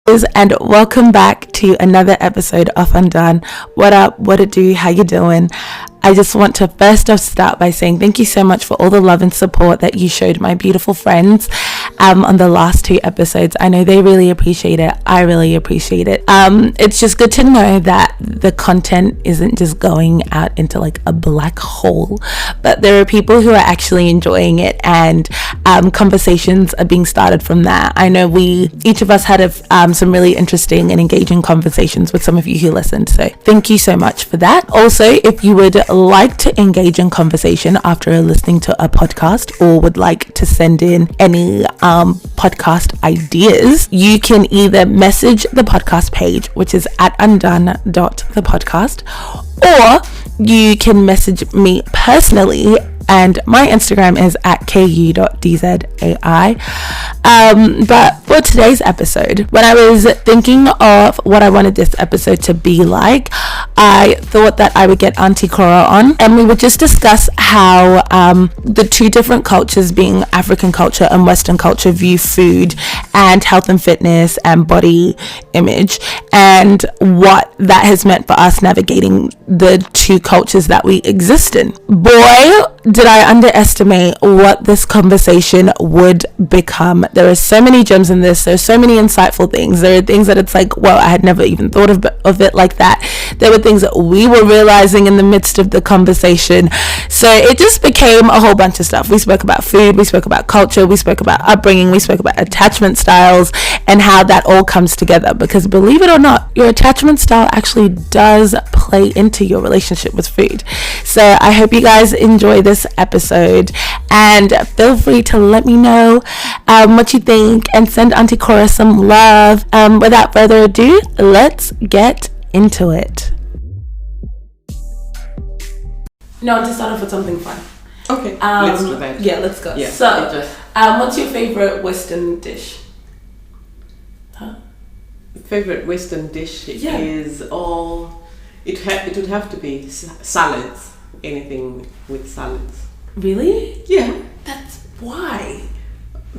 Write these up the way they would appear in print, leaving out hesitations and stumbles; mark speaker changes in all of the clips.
Speaker 1: And welcome back to another episode of Undone. What up? What it do? How you doing? I just want to first off start by saying thank you so much for all the love and support that you showed my beautiful friends on the last two episodes. I know they really appreciate it. I really appreciate it. It's just good to know that the content isn't just going out into like a black hole, but there are people who are actually enjoying it, and conversations are being started from that. I know each of us had some really interesting and engaging conversations with some of you who listened, so thank you so much for that. Also, if you would like to engage in conversation after listening to a podcast, or would like to send in any podcast ideas, you can either message the podcast page, which is at undone.thepodcast, or you can message me personally, and my Instagram is at ku.dzai. But for today's episode, when I was thinking of what I wanted this episode to be like, I thought that I would get Auntie Cora on, and we would just discuss how the two different cultures, being African culture and Western culture, view food and health and fitness and body image, and what that has meant for us navigating the two cultures that we exist in. Boy, did I underestimate what this conversation would become. There are so many gems in this. There's so many insightful things. There are things that it's like, well, I had never even thought of it like that. There were things that we were realizing in the midst of the conversation. So it just became a whole bunch of stuff. We spoke about food, we spoke about culture, we spoke about upbringing, we spoke about attachment styles, and how that all comes together. Because believe it or not, your attachment style actually does play into your relationship with food. So I hope you guys enjoy this episode, and feel free to let me know what you think, and send Auntie Cora some love. Without further ado, let's get into it. No, to start off with something fun.
Speaker 2: Okay, let's do that.
Speaker 1: Yeah, let's go.
Speaker 2: Yeah,
Speaker 1: so, what's your favorite Western dish?
Speaker 2: Favorite Western dish is it would have to be salads. Anything with salads.
Speaker 1: Really?
Speaker 2: Yeah.
Speaker 1: That's why.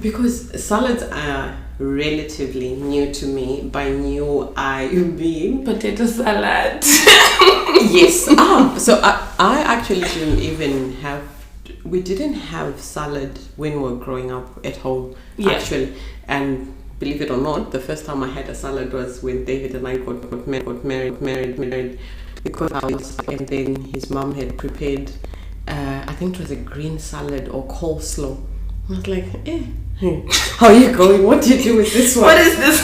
Speaker 2: Because salads are relatively new to me. By new, I mean
Speaker 1: potato salad.
Speaker 2: Yes. So I actually we didn't have salad when we were growing up at home. Yeah. Actually, and believe it or not, the first time I had a salad was when David and I got married. Because and then his mom had prepared, I think it was a green salad or coleslaw. I was like, how are you going? What did you do with this one?
Speaker 1: What is this?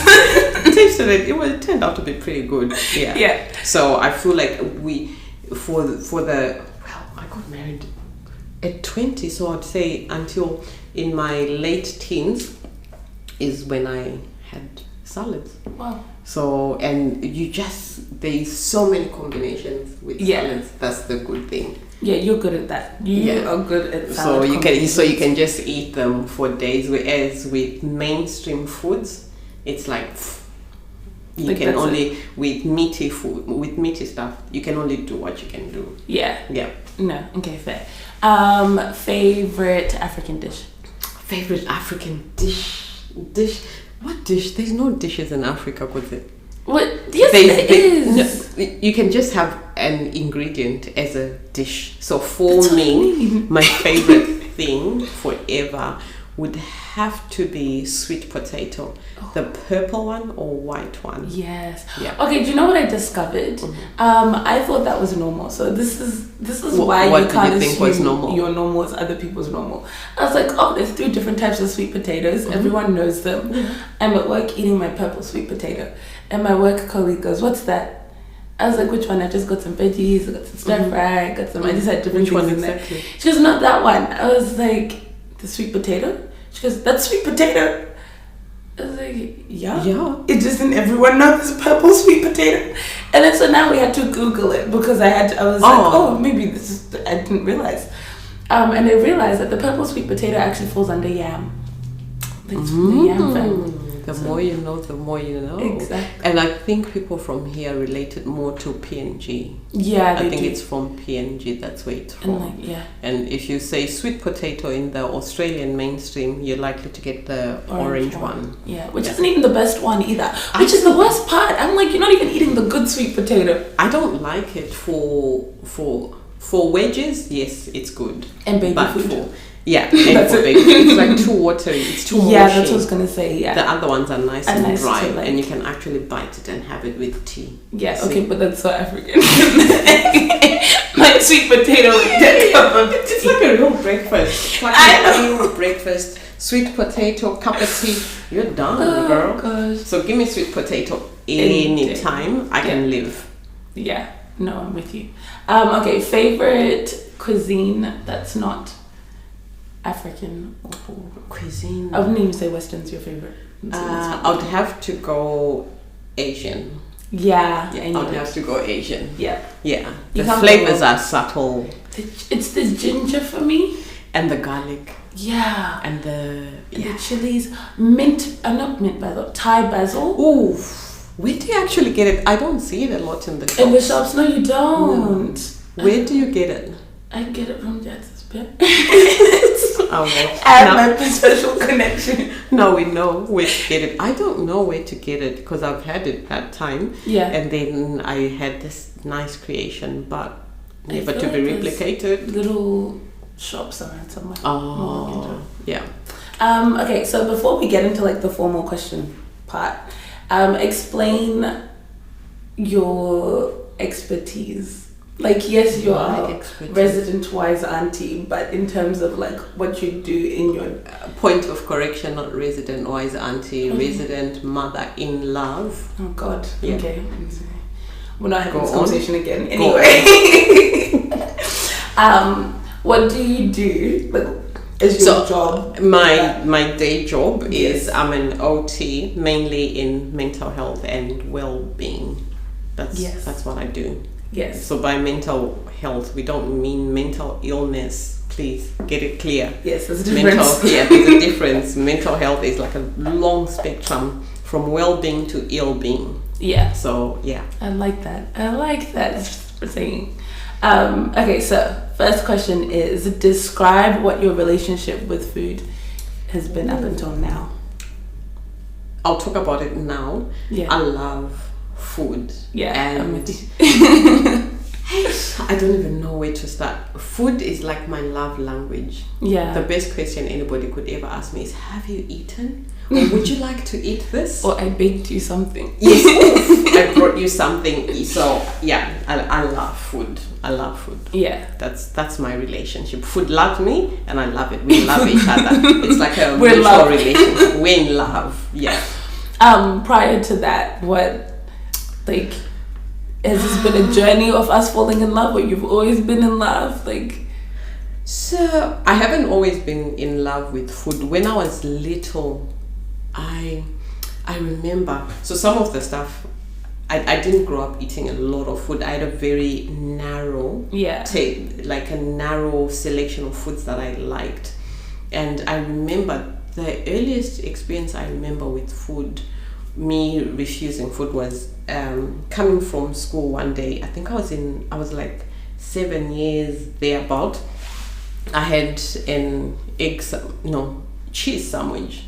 Speaker 2: Tasted it. It turned out to be pretty good. Yeah.
Speaker 1: Yeah.
Speaker 2: So I feel like I got married at 20, so I'd say until in my late teens is when I had salads.
Speaker 1: Wow.
Speaker 2: So, and there's so many combinations with salads. That's the good thing.
Speaker 1: Yeah, you're good at that. You are good at salad.
Speaker 2: So you can just eat them for days. Whereas with mainstream foods, it's like with meaty stuff, you can only do what you can do.
Speaker 1: Yeah.
Speaker 2: Yeah.
Speaker 1: No. Okay. Fair. Favorite African dish.
Speaker 2: Favorite African dish. What dish? There's no dishes in Africa, was it?
Speaker 1: What? Yes, there is.
Speaker 2: No, you can just have an ingredient as a dish. So for me, my favorite thing forever would have to be sweet potato. Oh. The purple one or white one.
Speaker 1: Yes.
Speaker 2: Yeah.
Speaker 1: Okay, do you know what I discovered? I thought that was normal. So this is why you can't assume your normal is other people's normal. I was like, oh, there's 3 different types of sweet potatoes. Mm-hmm. Everyone knows them. Mm-hmm. I'm at work eating my purple sweet potato, and my work colleague goes, "What's that?" I was like, "Which one?" I just got some veggies, I got some stir fry, got some. I just had different things in there. She goes, "Not that one." I was like, "The sweet potato?" She goes, "That's sweet potato." I was like, yeah. It just didn't everyone know this purple sweet potato. And then so now we had to Google it because I was like, oh, maybe this is, I didn't realize. And I realized that the purple sweet potato actually falls under yam. Like the yam family.
Speaker 2: The more you know, the more you know.
Speaker 1: Exactly.
Speaker 2: And I think people from here related more to PNG.
Speaker 1: Yeah,
Speaker 2: I think it's from PNG. That's where it's from.
Speaker 1: And
Speaker 2: And if you say sweet potato in the Australian mainstream, you're likely to get the orange one.
Speaker 1: Yeah, which isn't even the best one either. Which is the worst part. I'm like, you're not even eating the good sweet potato.
Speaker 2: I don't like it for wedges. Yes, it's good.
Speaker 1: And baby food.
Speaker 2: And for baby food. It's like too watery. It's too mushy.
Speaker 1: Yeah, that's what I was gonna say. Yeah.
Speaker 2: The other ones are nice and
Speaker 1: nice
Speaker 2: dry,
Speaker 1: like.
Speaker 2: and you can actually bite it and have it with tea.
Speaker 1: Yeah. See? Okay, but that's so African. Like sweet potato with a cup of tea.
Speaker 2: It's like a real breakfast. It's like a real breakfast. Sweet potato, cup of tea. You're done, girl.
Speaker 1: Gosh.
Speaker 2: So give me sweet potato anytime. I can live.
Speaker 1: Yeah. No, I'm with you. Okay, favorite cuisine that's not African or
Speaker 2: cuisine.
Speaker 1: I wouldn't even say Western's your favorite.
Speaker 2: I would have to go Asian.
Speaker 1: Yeah,
Speaker 2: I would have to go Asian.
Speaker 1: Yeah.
Speaker 2: The flavors are subtle.
Speaker 1: It's the ginger for me.
Speaker 2: And the garlic.
Speaker 1: Yeah.
Speaker 2: And the
Speaker 1: chilies. Mint, not mint basil, Thai basil.
Speaker 2: Ooh. Where do you actually get it? I don't see it a lot in the shops.
Speaker 1: In the shops? No, you don't.
Speaker 2: No. Where do you get it?
Speaker 1: I get it from Jackson's Pet.
Speaker 2: I
Speaker 1: have my special connection.
Speaker 2: Now we know where to get it. I don't know where to get it because I've had it that time.
Speaker 1: Yeah.
Speaker 2: And then I had this nice creation, but never to be replicated.
Speaker 1: Little shops around somewhere.
Speaker 2: Oh, yeah.
Speaker 1: Okay, so before we get into like the formal question part, explain your expertise. Like, yes, you're a resident wise auntie, but in terms of like what you do in your
Speaker 2: point of correction, not resident wise auntie, resident mother in love.
Speaker 1: Oh God.
Speaker 2: Yeah.
Speaker 1: Okay. We're not having this conversation again. Anyway. What do you do? Like, is your job?
Speaker 2: My day job is I'm an OT, mainly in mental health and well-being. That's what I do.
Speaker 1: Yes.
Speaker 2: So by mental health, we don't mean mental illness. Please get it clear.
Speaker 1: Yes, there's a difference.
Speaker 2: There's a difference. Mental health is like a long spectrum from well-being to ill-being.
Speaker 1: Yeah.
Speaker 2: So yeah.
Speaker 1: I like that. For saying. Okay, so first question is describe what your relationship with food has been up until now.
Speaker 2: I'll talk about it now.
Speaker 1: Yeah.
Speaker 2: I love food.
Speaker 1: Yeah.
Speaker 2: And I don't even know where to start. Food is like my love language.
Speaker 1: Yeah.
Speaker 2: The best question anybody could ever ask me is, have you eaten? Or would you like to eat this?
Speaker 1: Or I baked you something.
Speaker 2: Yes. I brought you something. So yeah, I love food. I love food.
Speaker 1: Yeah.
Speaker 2: That's my relationship. Food loves me and I love it. We love each other. It's like a
Speaker 1: We're
Speaker 2: mutual relationship. We're in love. Yeah.
Speaker 1: Prior to that, has this been a journey of us falling in love, or you've always been in love?
Speaker 2: So I haven't always been in love with food. When I was little, I remember. So some of the stuff, I didn't grow up eating a lot of food. I had a very narrow, like a narrow selection of foods that I liked. And I remember the earliest experience I remember with food, me refusing food, was coming from school one day. I think I was like 7 years thereabout. I had an cheese sandwich,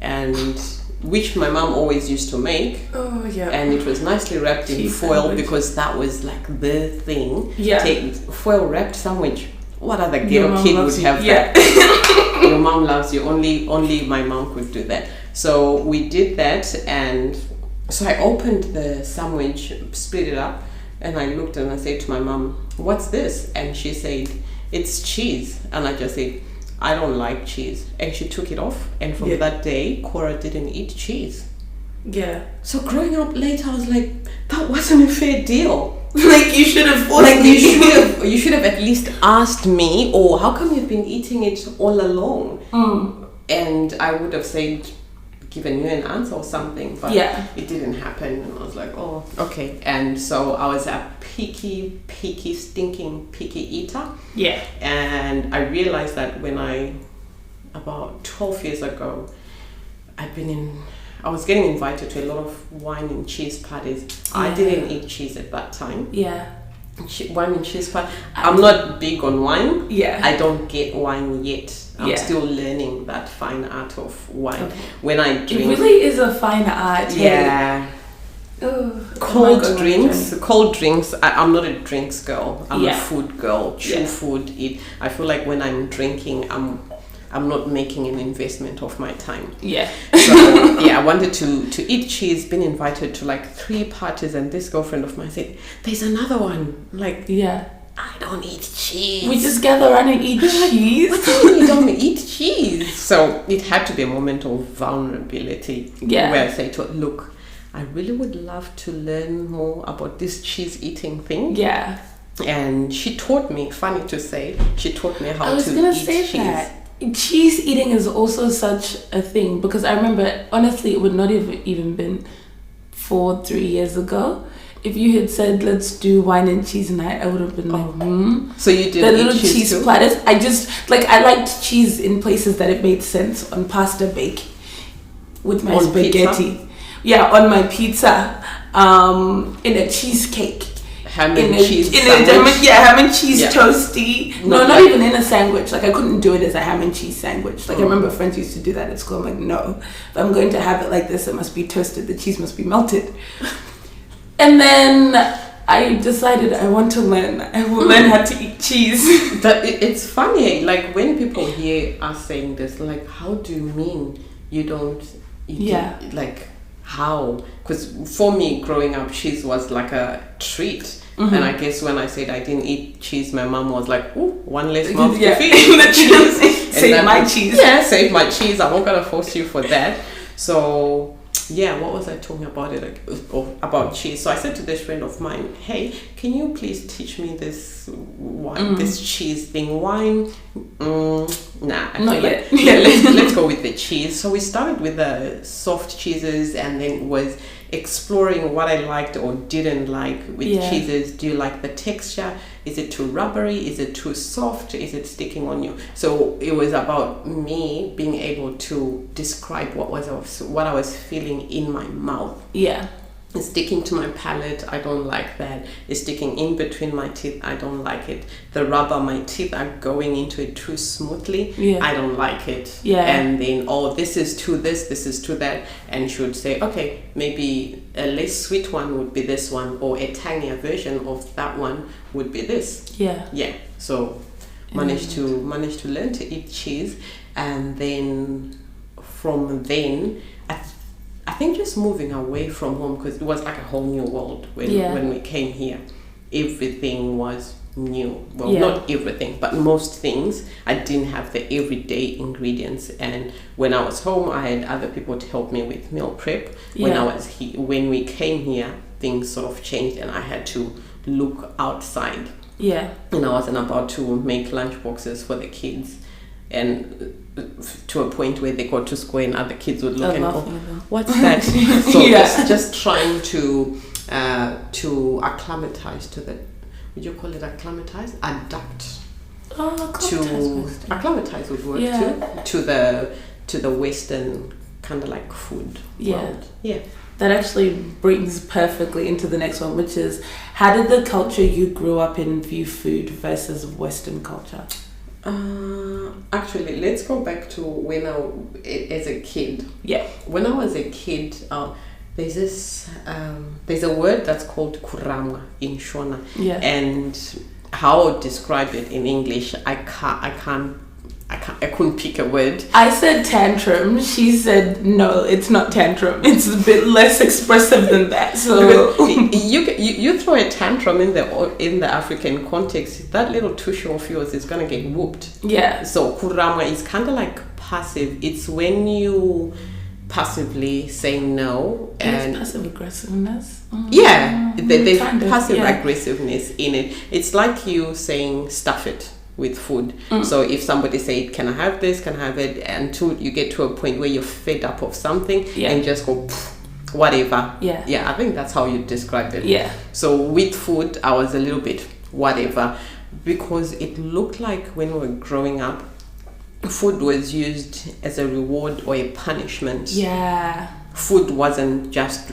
Speaker 2: and which my mom always used to make.
Speaker 1: Oh yeah.
Speaker 2: And it was nicely wrapped in foil sandwich, because that was like the thing.
Speaker 1: Yeah.
Speaker 2: Foil wrapped sandwich. What other ghetto kid would have that? Your mom loves you. Only my mom could do that. So we did that, and so I opened the sandwich, split it up, and I looked and I said to my mom, "What's this?" And she said, "It's cheese." And I just said, "I don't like cheese." And she took it off, and from that day, Cora didn't eat cheese.
Speaker 1: Yeah.
Speaker 2: So growing up later, I was like, that wasn't a fair deal.
Speaker 1: Like, you should have forced me.
Speaker 2: You should have at least asked me, or how come you've been eating it all along? And I would have said, given you an answer or something, but it didn't happen. And I was like, oh, okay. And so I was a picky, stinking picky eater.
Speaker 1: Yeah.
Speaker 2: And I realized that when about 12 years ago, I was getting invited to a lot of wine and cheese parties. I didn't eat cheese at that time. Wine and cheese party. I'm not big on wine. I don't get wine yet. I'm still learning that fine art of wine. When I drink,
Speaker 1: it really is a fine art.
Speaker 2: Cold drinks. I'm not a drinks girl. I'm a food girl. Chew food. Eat. I feel like when I'm drinking, I'm not making an investment of my time. So I wanted to eat cheese. Been invited to like 3 parties, and this girlfriend of mine said, "There's another one." Like, I don't eat cheese.
Speaker 1: We just gather around and eat cheese.
Speaker 2: What do you mean you don't eat cheese? So it had to be a moment of vulnerability. Where I say to her, "Look, I really would love to learn more about this cheese eating thing." And she taught me. Funny to say, she taught me how to eat cheese. I was gonna say that.
Speaker 1: Cheese eating is also such a thing, because I remember, honestly, it would not have even been 3 years ago. If you had said, let's do wine and cheese night, I would have been like,
Speaker 2: So you did
Speaker 1: the little cheese
Speaker 2: too?
Speaker 1: platters. I liked cheese in places that it made sense. On pasta bake with my spaghetti.
Speaker 2: Pizza?
Speaker 1: On my pizza. In a cheesecake.
Speaker 2: Ham and cheese sandwich?
Speaker 1: Ham and cheese toasty. No, not even in a sandwich. Like, I couldn't do it as a ham and cheese sandwich. Like, I remember friends used to do that at school. I'm like, no. If I'm going to have it like this, it must be toasted. The cheese must be melted. And then I decided I want to learn. I will learn how to eat cheese.
Speaker 2: It's funny. Like, when people hear us saying this, like, how do you mean you don't eat it? Like, how? Because for me, growing up, cheese was like a treat. And I guess when I said I didn't eat cheese, my mom was like, "Ooh, one less mouth to feed."
Speaker 1: Save my cheese.
Speaker 2: Yeah, save my cheese. I'm not gonna force you for that. So what was I talking about about cheese? So I said to this friend of mine, "Hey, can you please teach me this wine, this cheese thing? Wine? Nah,
Speaker 1: not yet.
Speaker 2: Let's go with the cheese." So we started with the soft cheeses, and then was exploring what I liked or didn't like with cheeses. Do you like the texture? Is it too rubbery? Is it too soft? Is it sticking on you? So it was about me being able to describe what I was feeling in my mouth. It's sticking to my palate. I don't like that. It's sticking in between my teeth. I don't like it. The rubber, my teeth are going into it too smoothly. I don't like it. And then, this is to this is to that. And she would say, okay, maybe a less sweet one would be this one, or a tangier version of that one would be this. So managed to learn to eat cheese, and then from then I think just moving away from home, because it was like a whole new world when we came here. Everything was new. Well, not everything, but most things. I didn't have the everyday ingredients, and when I was home, I had other people to help me with meal prep. When we came here, things sort of changed, and I had to look outside. And I wasn't about to make lunch boxes for the kids, and to a point where they got to school and other kids would look and go, "What's that?" So just trying to acclimatize to the, would you call it acclimatize? Adapt. Acclimatize would work too. To the Western kind of like food world.
Speaker 1: That actually brings perfectly into the next one, which is, how did the culture you grew up in view food versus Western culture?
Speaker 2: Actually, let's go back to when as a kid. When I was a kid, there's a word that's called kurama in Shona. And how I would describe it in English, I couldn't pick a word.
Speaker 1: I said tantrum. She said no, it's not tantrum. It's a bit less expressive than that. So
Speaker 2: you throw a tantrum in the African context, that little tushy of yours is gonna get whooped. So kurama is kind of like passive. It's when you passively say no, and
Speaker 1: passive aggressiveness.
Speaker 2: There's passive aggressiveness in it. It's like you saying stuff it with food. So if somebody say, "Can I have this? Can I have it?" until you get to a point where you're fed up of something and just go whatever. I think that's how you describe it. So with food, I was a little bit whatever, because it looked like when we were growing up, food was used as a reward or a punishment. food wasn't just,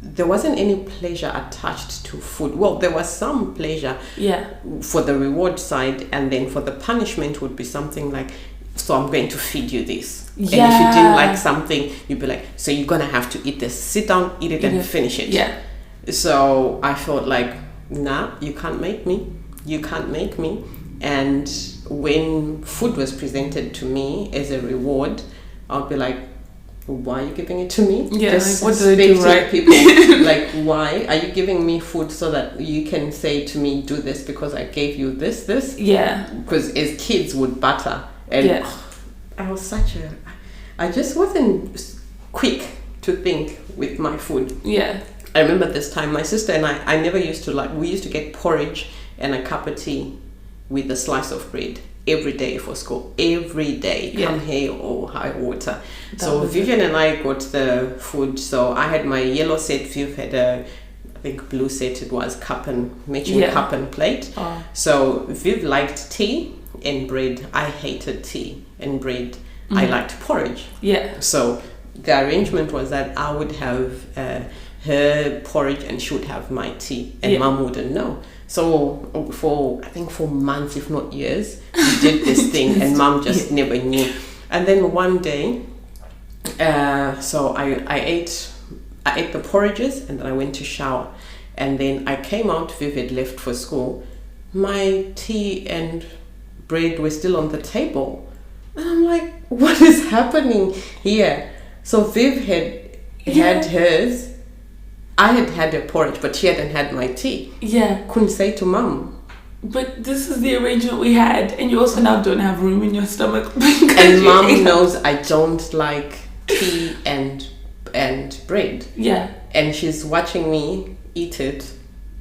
Speaker 2: there wasn't any pleasure attached to food. Well, there was some pleasure for the reward side, and then for the punishment would be something like, so I'm going to feed you this. And if you didn't like something, you'd be like, so you're going to have to eat this. Sit down, eat it, and finish it.
Speaker 1: Yeah.
Speaker 2: So I felt like, nah, you can't make me. You can't make me. And when food was presented to me as a reward, I'll be like, why are you giving it to me?
Speaker 1: Yeah,
Speaker 2: just
Speaker 1: like, what do they do, right?
Speaker 2: People, like, why are you giving me food so that you can say to me, do this because I gave you this?
Speaker 1: Yeah.
Speaker 2: Because as kids would butter. And I was I just wasn't quick to think with my food.
Speaker 1: Yeah.
Speaker 2: I remember this time, my sister and I never used to we used to get porridge and a cup of tea with a slice of bread every day for school. Every day, come here or high water. So Vivian and I got the food. So I had my yellow set, Viv had I think blue set, it was cup and plate.
Speaker 1: Oh.
Speaker 2: So Viv liked tea and bread. I hated tea and bread. I liked porridge.
Speaker 1: Yeah.
Speaker 2: So the arrangement was that I would have her porridge and she would have my tea, and Mum wouldn't know. So for months, if not years, we did this thing, and Mum just never knew. And then one day, so I ate the porridges, and then I went to shower, and then I came out. Viv had left for school. My tea and bread were still on the table, and I'm like, what is happening here? So Viv had hers. I had a porridge, but she hadn't had my tea.
Speaker 1: Yeah.
Speaker 2: Couldn't say to Mum.
Speaker 1: But this is the arrangement we had, and you also now don't have room in your stomach.
Speaker 2: And Mum knows I don't like tea and bread.
Speaker 1: Yeah.
Speaker 2: And she's watching me eat it,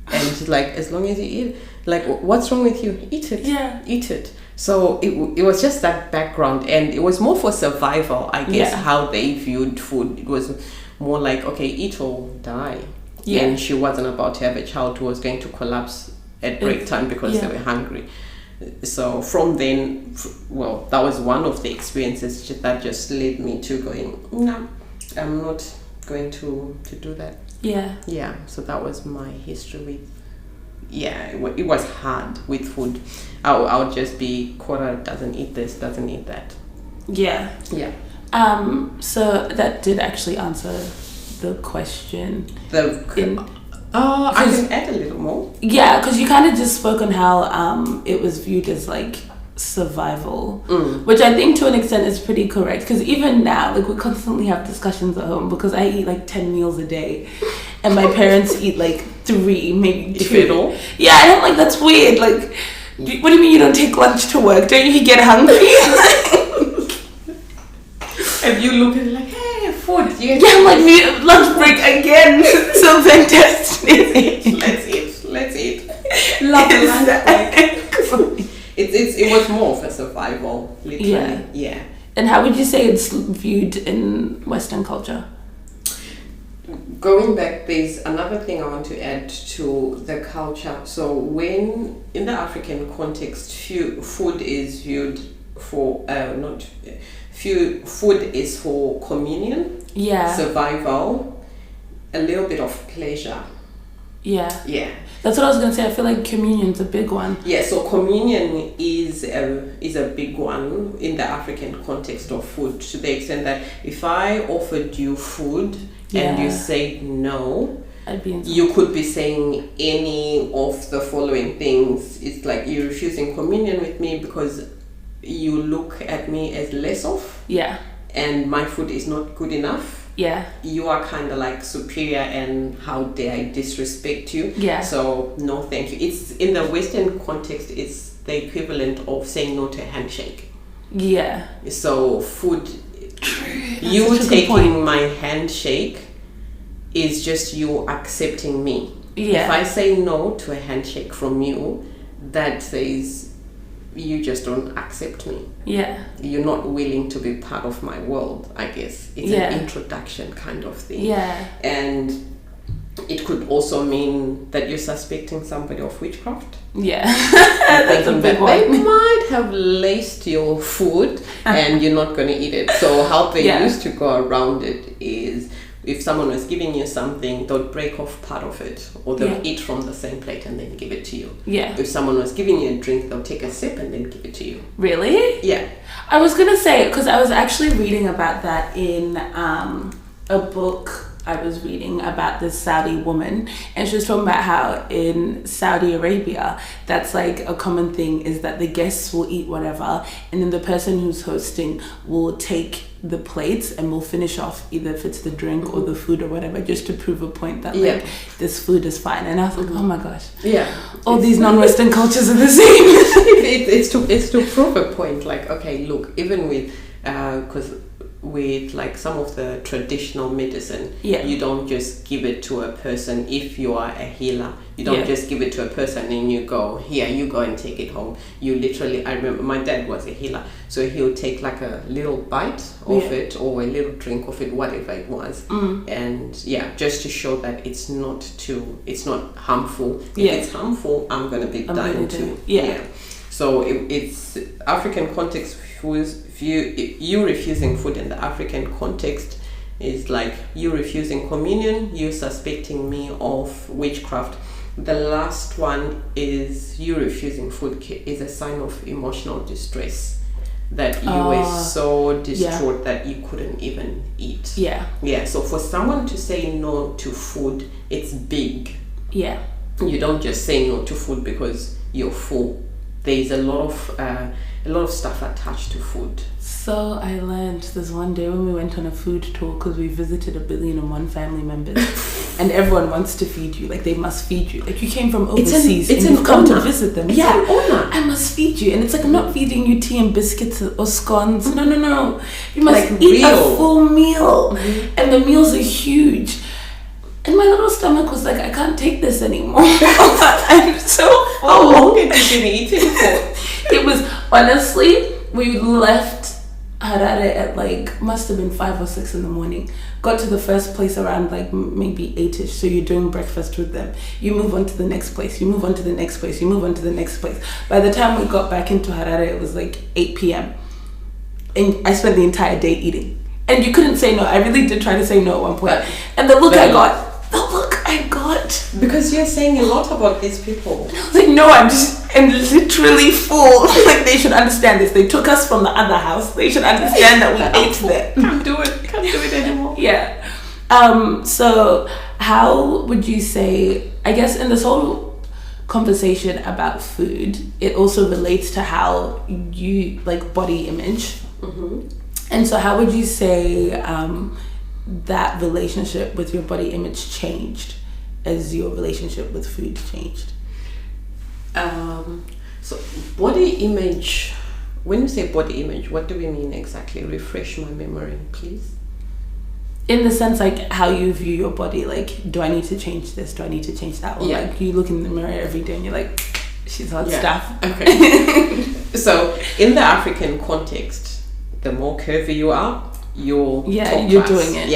Speaker 2: and she's like, as long as you eat, like, what's wrong with you? Eat it.
Speaker 1: Yeah.
Speaker 2: Eat it. So it was just that background, and it was more for survival, I guess, how they viewed food. It was more like, okay, eat or die. Yeah. And she wasn't about to have a child who was going to collapse at break time because they were hungry. So from then, well, that was one of the experiences that just led me to going, no, I'm not going to do that.
Speaker 1: Yeah.
Speaker 2: Yeah, so that was my history with, it was hard with food. I would just be, Cora doesn't eat this, doesn't eat that.
Speaker 1: Yeah.
Speaker 2: Yeah.
Speaker 1: So that did actually answer the question.
Speaker 2: I can add a little more. Yeah,
Speaker 1: because you kind of just spoke on how it was viewed as like survival, which I think to an extent is pretty correct. Because even now, like, we constantly have discussions at home because I eat like 10 meals a day, and my parents eat like 3, maybe 2.
Speaker 2: If at all.
Speaker 1: Yeah, and I'm like, that's weird. Like, what do you mean you don't take lunch to work? Don't you get hungry?
Speaker 2: If you look at it like, hey, food.
Speaker 1: Yeah, I'm like, lunch break again. So fantastic.
Speaker 2: Let's eat. Love the lunch break. It was more for survival, literally. Yeah.
Speaker 1: And how would you say it's viewed in Western culture?
Speaker 2: Going back, there's another thing I want to add to the culture. So when, in the African context, food is viewed for, food is for communion, survival, a little bit of pleasure. Yeah.
Speaker 1: That's what I was gonna say. I feel like communion's a big one.
Speaker 2: Yeah, so communion is a big one in the African context of food, to the extent that if I offered you food and you said no, you could be saying any of the following things. It's like you're refusing communion with me because you look at me as less of.
Speaker 1: Yeah.
Speaker 2: And my food is not good enough.
Speaker 1: Yeah.
Speaker 2: You are kind of like superior, and how dare I disrespect you?
Speaker 1: Yeah.
Speaker 2: So no, thank you. It's in the Western context, it's the equivalent of saying no to a handshake.
Speaker 1: Yeah.
Speaker 2: So food, you taking my handshake is just you accepting me.
Speaker 1: Yeah.
Speaker 2: If I say no to a handshake from you, that says you just don't accept me.
Speaker 1: Yeah.
Speaker 2: You're not willing to be part of my world, I guess. It's an introduction kind of thing.
Speaker 1: Yeah.
Speaker 2: And It could also mean that you're suspecting somebody of witchcraft.
Speaker 1: Yeah. That's a big one.
Speaker 2: They might have laced your food and you're not going to eat it. So how they used to go around it is, if someone was giving you something, they'll break off part of it, or they'll eat from the same plate and then give it to you.
Speaker 1: Yeah.
Speaker 2: If someone was giving you a drink, they'll take a sip and then give it to you.
Speaker 1: Really?
Speaker 2: Yeah.
Speaker 1: I was going to say, because I was actually reading about that in a book I was reading about this Saudi woman, and she was talking about how in Saudi Arabia, that's like a common thing, is that the guests will eat whatever, and then the person who's hosting will take the plates and will finish off either if it's the drink or the food or whatever, just to prove a point that like this food is fine. And I was like, oh my gosh, all these non-Western cultures are the same.
Speaker 2: it's to prove a point. Like, okay, look, even with because with like some of the traditional medicine, you don't just give it to a person. If you are a healer, you don't just give it to a person and you go, here, you go and take it home. You literally, I remember my dad was a healer, so he'll take like a little bite of it or a little drink of it, whatever it was, and just to show that it's not harmful. If it's harmful, I'm gonna be dying too. So it's African context. If you refusing food in the African context is like you refusing communion, you suspecting me of witchcraft. The last one is you refusing food is a sign of emotional distress, that you were so distraught that you couldn't even eat. So for someone to say no to food, it's big. You don't just say no to food because you're full. There's a lot of stuff attached to food. So
Speaker 1: I learned this one day when we went on a food tour, because we visited 1,000,001 family members, and everyone wants to feed you. Like, they must feed you. Like, you came from overseas and you've come to visit them. It's an honor. I must feed you. And it's like, I'm not feeding you tea and biscuits or scones. No. You must eat a full meal. And the meals are huge. And my little stomach was like, I can't take this anymore. I'm so full.
Speaker 2: How long had you been eating for?
Speaker 1: It was, honestly, we left Harare at like, must have been 5 or 6 in the morning. Got to the first place around like maybe 8ish. So you're doing breakfast with them. You move on to the next place. You move on to the next place. You move on to the next place. By the time we got back into Harare, it was like 8 p.m. And I spent the entire day eating. And you couldn't say no. I really did try to say no at one point. And the look I got.
Speaker 2: Because you're saying a lot about these people.
Speaker 1: I was like, no, I'm literally full. Like, they should understand this. They took us from the other house. They should understand that we ate there.
Speaker 2: Can't do it anymore.
Speaker 1: So how would you say, I guess in this whole conversation about food, it also relates to how you like body image. And so how would you say that relationship with your body image changed as your relationship with food changed?
Speaker 2: So body image, when you say body image, what do we mean exactly? Refresh my memory, please.
Speaker 1: In the sense, like, how you view your body. Like, do I need to change this? Do I need to change that? Or like, you look in the mirror every day and you're like, she's hot stuff.
Speaker 2: Okay. So in the African context, the more curvy you are, you're
Speaker 1: doing it.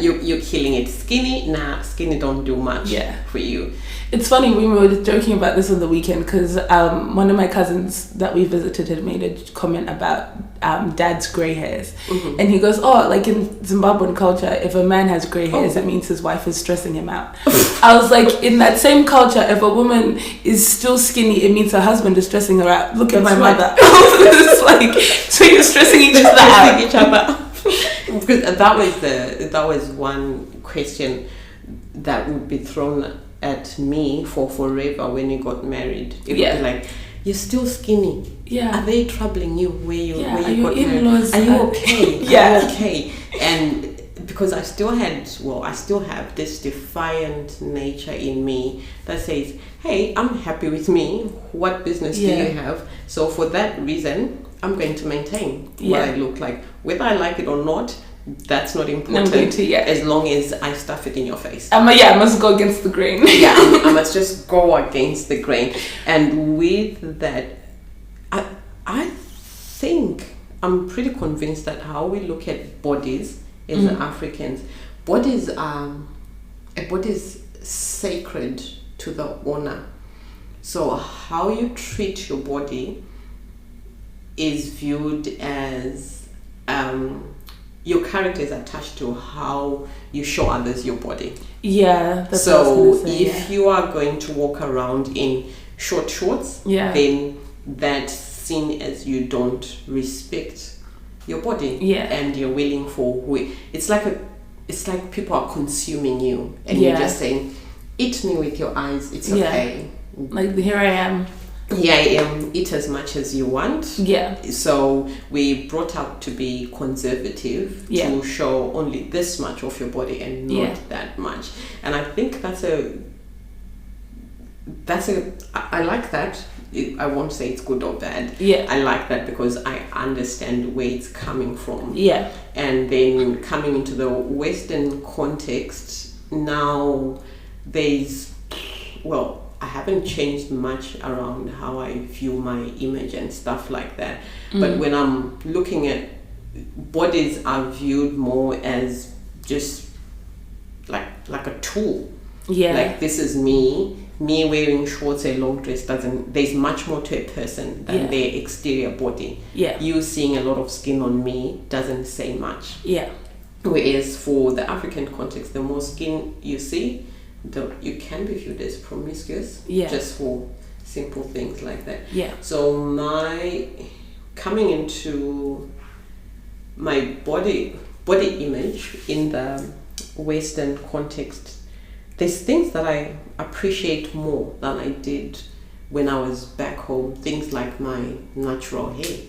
Speaker 2: You're killing it. Skinny don't do much for you.
Speaker 1: It's funny, we were joking about this on the weekend because one of my cousins that we visited had made a comment about dad's grey hairs. And he goes, like in Zimbabwean culture, if a man has grey hairs, it means his wife is stressing him out. I was like, in that same culture, if a woman is still skinny, it means her husband is stressing her out. Look at my mother. It's like, so you're stressing each other out.
Speaker 2: Because that was one question that would be thrown at me for forever when you got married. It would be like, you're still skinny. Are they troubling you where you got married? Are you okay? Are you okay? And because I still have this defiant nature in me that says, hey, I'm happy with me. What business do you have? So for that reason, I'm going to maintain what I look like. Whether I like it or not, that's not important. As long as I stuff it in your face.
Speaker 1: I must go against the grain.
Speaker 2: I must just go against the grain. And with that, I think I'm pretty convinced that how we look at bodies as Africans, bodies sacred to the owner. So how you treat your body is viewed as your character is attached to how you show others your body.
Speaker 1: Yeah. That's
Speaker 2: so
Speaker 1: what I was gonna say,
Speaker 2: if you are going to walk around in short shorts, then that's seen as you don't respect your body, and you're willing for who. It's like people are consuming you, and you're just saying, "Eat me with your eyes. It's okay."
Speaker 1: Like, here I am.
Speaker 2: Eat as much as you want. So we brought up to be conservative, to show only this much of your body and not that much. And I think I like that. I won't say it's good or bad. I like that because I understand where it's coming from. And then coming into the Western context, now I haven't changed much around how I view my image and stuff like that. But when I'm looking at bodies, are viewed more as just like a tool. Like, this is me wearing shorts or long dress there's much more to a person than their exterior body. You seeing a lot of skin on me doesn't say much. Whereas for the African context, the more skin you see, you can be viewed as promiscuous, just for simple things like that. So my coming into my body image in the Western context, there's things that I appreciate more than I did when I was back home. Things like my natural hair.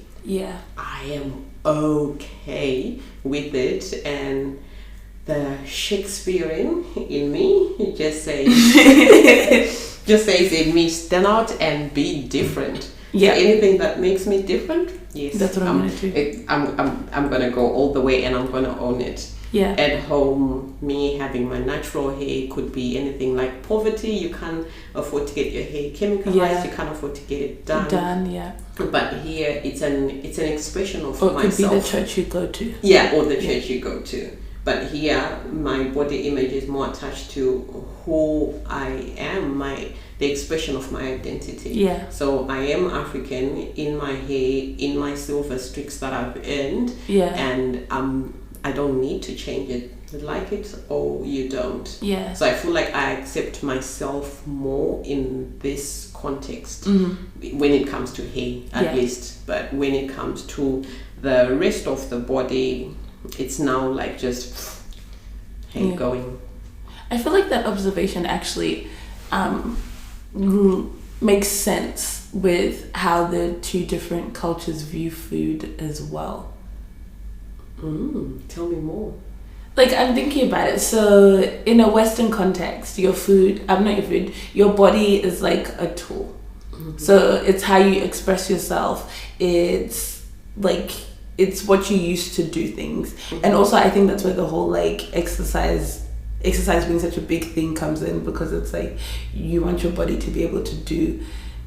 Speaker 2: I am okay with it, and the Shakespearean in me just says in me, stand out and be different. So anything that makes me different,
Speaker 1: that's what I'm gonna do.
Speaker 2: I'm gonna go all the way, and I'm gonna own it. At home, me having my natural hair could be anything like poverty. You can't afford to get your hair chemicalized. You can't afford to get it done. But here, it's an expression of myself.
Speaker 1: It could be the church you go to.
Speaker 2: Or the church you go to. But here, my body image is more attached to who I am, the expression of my identity. So I am African in my hair, in my silver streaks that I've earned, and I don't need to change it. You like it or you don't. So I feel like I accept myself more in this context when it comes to hair, at least. But when it comes to the rest of the body, it's now like just going.
Speaker 1: I feel like that observation actually makes sense with how the two different cultures view food as well.
Speaker 2: Tell me more.
Speaker 1: Like, I'm thinking about it. So in a Western context, your body is like a tool. So it's how you express yourself. It's like, it's what you use to do things. And also I think that's where the whole like exercise being such a big thing comes in, because it's like you want your body to be able to do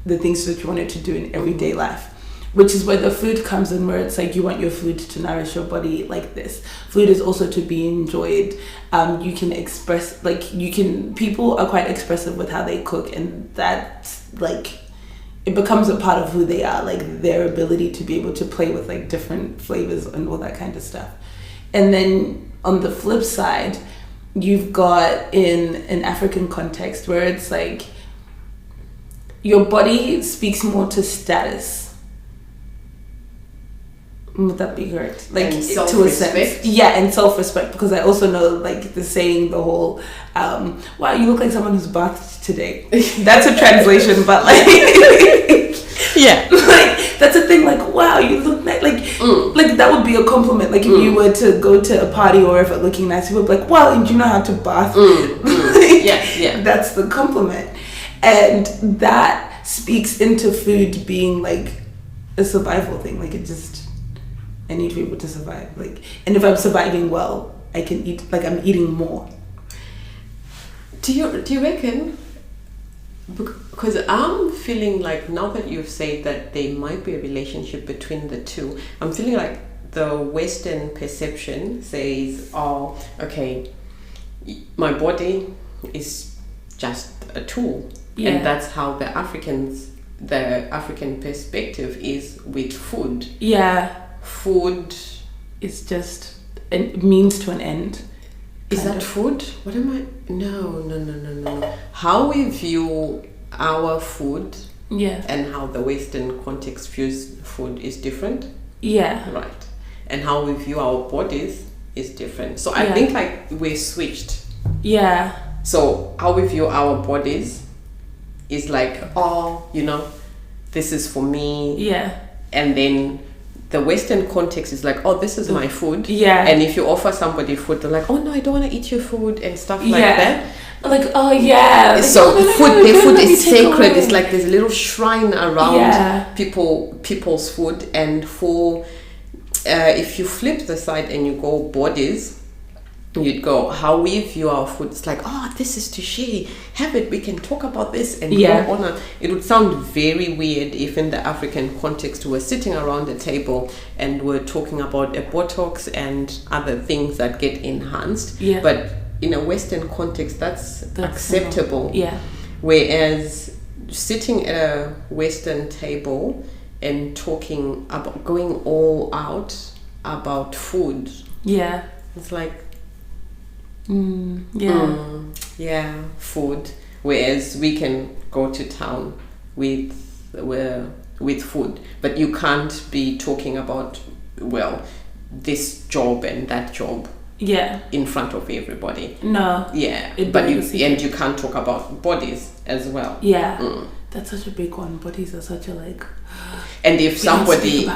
Speaker 1: the things that you want it to do in everyday life, which is where the food comes in, where it's like you want your food to nourish your body like this. Food is also to be enjoyed. You can express, people are quite expressive with how they cook, and that's like, it becomes a part of who they are, like their ability to be able to play with like different flavors and all that kind of stuff. And then on the flip side, you've got in an African context where it's like your body speaks more to status. Would that be correct? Like,
Speaker 2: and
Speaker 1: to a sense. And self-respect, because I also know like the saying, the whole wow, you look like someone who's bathed today. That's a translation, but like like that's a thing, like, wow, you look nice. Like that would be a compliment. Like if you were to go to a party or if it looking nice, you would be like, wow, and you know how to bath. That's the compliment. And that speaks into food being like a survival thing. Like, it just, I need to be able to survive. Like, and if I'm surviving well, I can eat, like I'm eating more.
Speaker 2: Do you reckon? Because I'm feeling like, now that you've said that there might be a relationship between the two, I'm feeling like the Western perception says, oh, okay, my body is just a tool.
Speaker 1: Yeah.
Speaker 2: And that's how the African perspective is with food.
Speaker 1: Yeah.
Speaker 2: Food
Speaker 1: is just a means to an end.
Speaker 2: Is that food? What am I? No. How we view our food, and how the Western context views food is different.
Speaker 1: Yeah.
Speaker 2: Right. And how we view our bodies is different. So I think like we're switched.
Speaker 1: Yeah.
Speaker 2: So how we view our bodies is like, oh, this is for me.
Speaker 1: Yeah.
Speaker 2: And then the Western context is like, oh, this is my food.
Speaker 1: Yeah.
Speaker 2: And if you offer somebody food, they're like, oh no, I don't want to eat your food and stuff like that.
Speaker 1: Like, oh yeah. Like,
Speaker 2: so
Speaker 1: their
Speaker 2: food is sacred. It's like there's a little shrine around people's food. And for if you flip the side and you go bodies, you'd go, how we view our food. It's like, oh, this is to share. Have it. We can talk about this and go on. It would sound very weird if in the African context we're sitting around a table and we're talking about a Botox and other things that get enhanced. Yeah. But in a Western context, that's acceptable.
Speaker 1: Yeah.
Speaker 2: Whereas sitting at a Western table and talking about going all out about food.
Speaker 1: Yeah.
Speaker 2: It's like, food. Whereas we can go to town with food, but you can't be talking about this job and that job in front of everybody.
Speaker 1: No.
Speaker 2: Yeah. But you can't talk about bodies as well.
Speaker 1: Yeah. That's such a big one. Bodies are such a like.
Speaker 2: And if somebody,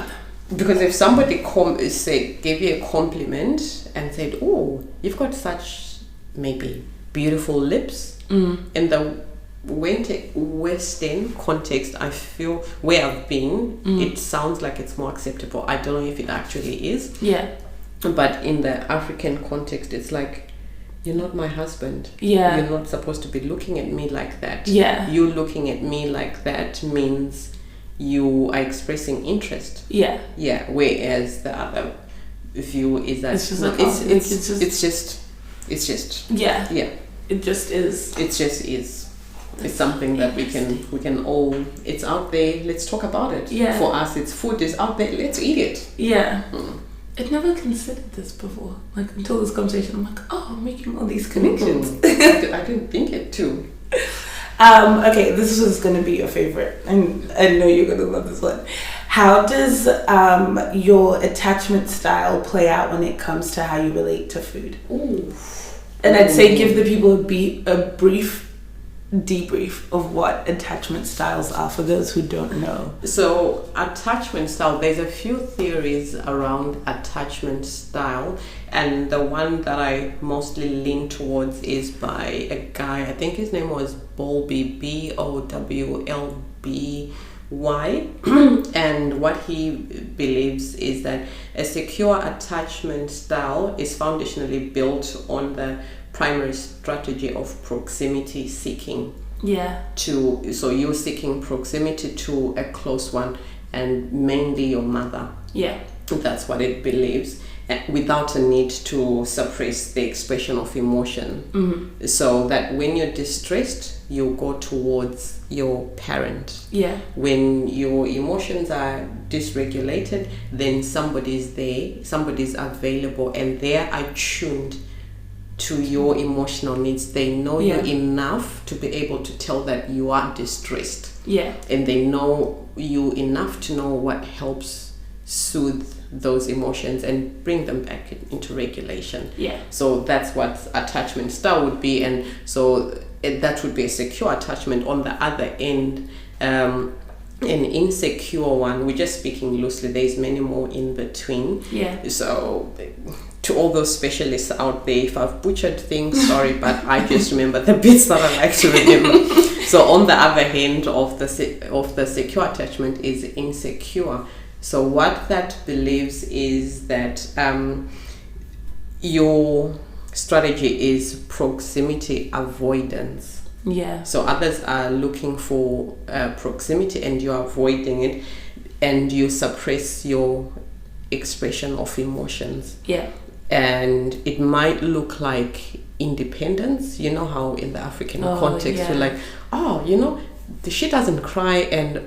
Speaker 2: because if somebody gave you a compliment and said, oh, you've got such maybe beautiful lips, in the Western context, I feel where I've been, it sounds like it's more acceptable. I don't know if it actually is.
Speaker 1: Yeah.
Speaker 2: But in the African context, it's like, you're not my husband.
Speaker 1: Yeah.
Speaker 2: You're not supposed to be looking at me like that.
Speaker 1: Yeah.
Speaker 2: You looking at me like that means you are expressing interest.
Speaker 1: Yeah.
Speaker 2: Yeah. Whereas the other view is that
Speaker 1: it's just
Speaker 2: it's just
Speaker 1: yeah.
Speaker 2: Yeah.
Speaker 1: It just is.
Speaker 2: It just is. It's something that we can all. It's out there. Let's talk about it.
Speaker 1: Yeah.
Speaker 2: For us, it's food is out there. Let's eat it.
Speaker 1: Yeah. I'd never considered this before. Like until this conversation, I'm like, oh, I'm making all these connections.
Speaker 2: I didn't think it too.
Speaker 1: Okay, this was going to be your favorite, and I know you're going to love this one. How does your attachment style play out when it comes to how you relate to food?
Speaker 2: Ooh.
Speaker 1: And I'd say give the people a brief debrief of what attachment styles are for those who don't know.
Speaker 2: So attachment style, there's a few theories around attachment style, and the one that I mostly lean towards is by a guy, I think his name was Bowlby, Bowlby. And what he believes is that a secure attachment style is foundationally built on the primary strategy of proximity seeking.
Speaker 1: Yeah.
Speaker 2: So you're seeking proximity to a close one, and mainly your mother.
Speaker 1: Yeah.
Speaker 2: That's what it believes, without a need to suppress the expression of emotion. Mm-hmm. So that when you're distressed, you go towards your parent.
Speaker 1: Yeah. When
Speaker 2: your emotions are dysregulated, then somebody's there, somebody's available, and they're attuned to your emotional needs. They know you enough to be able to tell that you are distressed. Yeah. And they know you enough to know what helps soothe those emotions and bring them back into regulation. Yeah. So that's what attachment style would be, and so that would be a secure attachment. On the other end, an insecure one, we're just speaking loosely, there's many more in between. Yeah. So to all those specialists out there, if I've butchered things, sorry, but I just remember the bits that I like to remember. So on the other hand of the secure attachment is insecure. So what that believes is that your strategy is proximity avoidance. Yeah. So others are looking for proximity and you're avoiding it, and you suppress your expression of emotions. Yeah. And it might look like independence. You know how in the African context we're like, she doesn't cry, and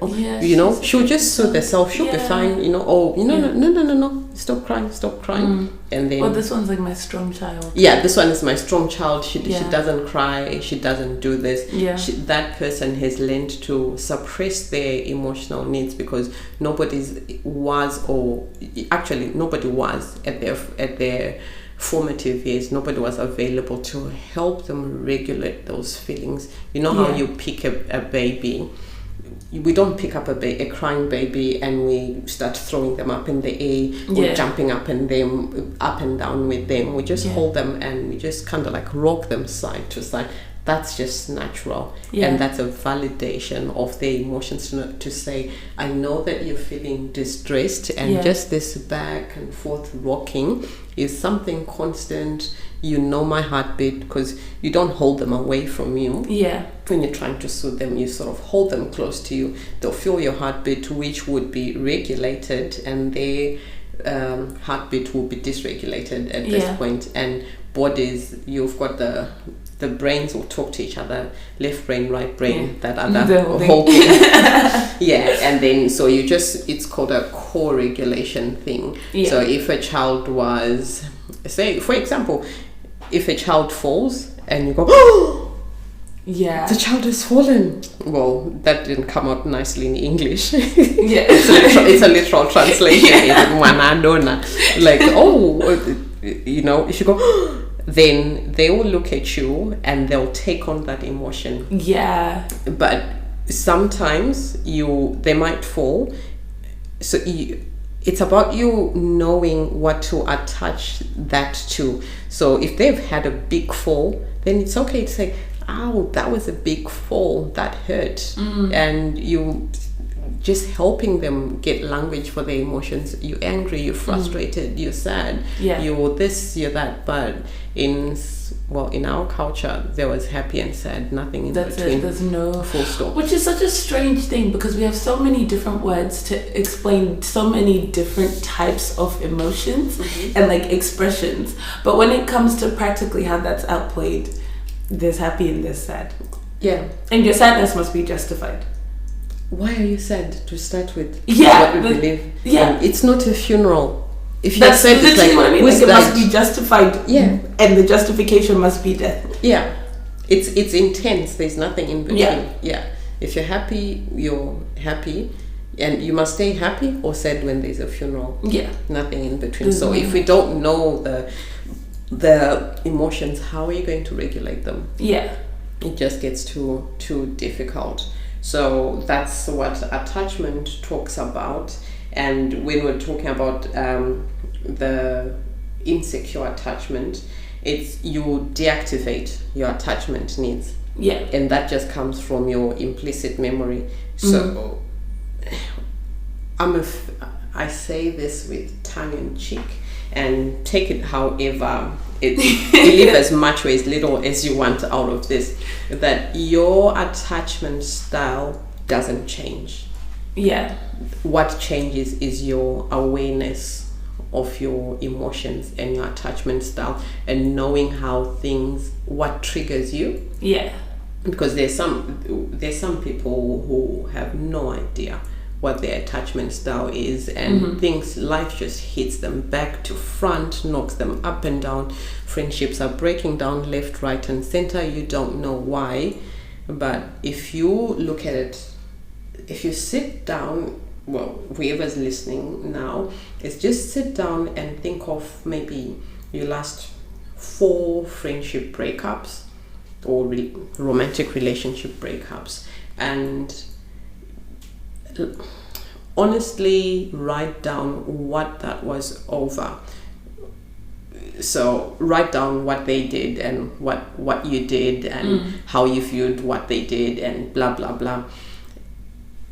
Speaker 2: she'll just soothe herself, she'll be fine, no, stop crying. And then
Speaker 1: this one's like my strong child.
Speaker 2: This one is my strong child. She doesn't cry, she doesn't do this. That person has learned to suppress their emotional needs because nobody was at their formative years, nobody was available to help them regulate those feelings. You know how you pick a baby, we don't pick up a crying baby and we start throwing them up in the air or jumping up and down with them. We just hold them and we just kind of like rock them side to side. That's just natural, and that's a validation of their emotions to say, I know that you're feeling distressed, and just this back and forth rocking is something constant. You know my heartbeat, because you don't hold them away from you. When you're trying to soothe them, you sort of hold them close to you. They'll feel your heartbeat, which would be regulated, and their heartbeat will be dysregulated at this point. And bodies, you've got the brains will talk to each other, left brain, right brain, that other whole thing. And then so it's called a co-regulation thing. So if a child was, say for example, if a child falls and you go, the child has fallen. Well, that didn't come out nicely in English. It's a literal translation. Like, if you go, then they will look at you and they'll take on that emotion. But sometimes they might fall. So it's about you knowing what to attach that to. So if they've had a big fall, then it's okay to say, ow, that was a big fall, that hurt. And you just helping them get language for their emotions. You're angry, you're frustrated, you're sad, you're this, you're that. But in our culture, there was happy and sad, nothing in between.
Speaker 1: There's no
Speaker 2: full stop.
Speaker 1: Which is such a strange thing, because we have so many different words to explain so many different types of emotions and like expressions. But when it comes to practically how that's outplayed, there's happy and there's sad. And your sadness must be justified.
Speaker 2: Why are you sad to start with?
Speaker 1: What
Speaker 2: we believe. It's not a funeral. If you're
Speaker 1: that's
Speaker 2: sad, it's like,
Speaker 1: what I mean. Like, it must be justified. And the justification must be death.
Speaker 2: It's intense. There's nothing in between. If you're happy, you're happy, and you must stay happy or sad when there's a funeral. Nothing in between. So if we don't know the emotions, how are you going to regulate them? It just gets too difficult. So that's what attachment talks about. And when we're talking about the insecure attachment, it's you deactivate your attachment needs. And that just comes from your implicit memory. So I say this with tongue in cheek, and take it however believe as much or as little as you want out of this, that your attachment style doesn't change. What changes is your awareness of your emotions and your attachment style, and knowing what triggers you. Because there's some people who have no idea what their attachment style is, and life just hits them back to front, knocks them up and down. Friendships are breaking down left, right and center. You don't know why. But if you look at it, if you sit down, whoever's listening now, is just sit down and think of maybe your last 4 friendship breakups or romantic relationship breakups, and honestly write down what that was over. So write down what they did and what you did and how you viewed what they did and blah blah blah.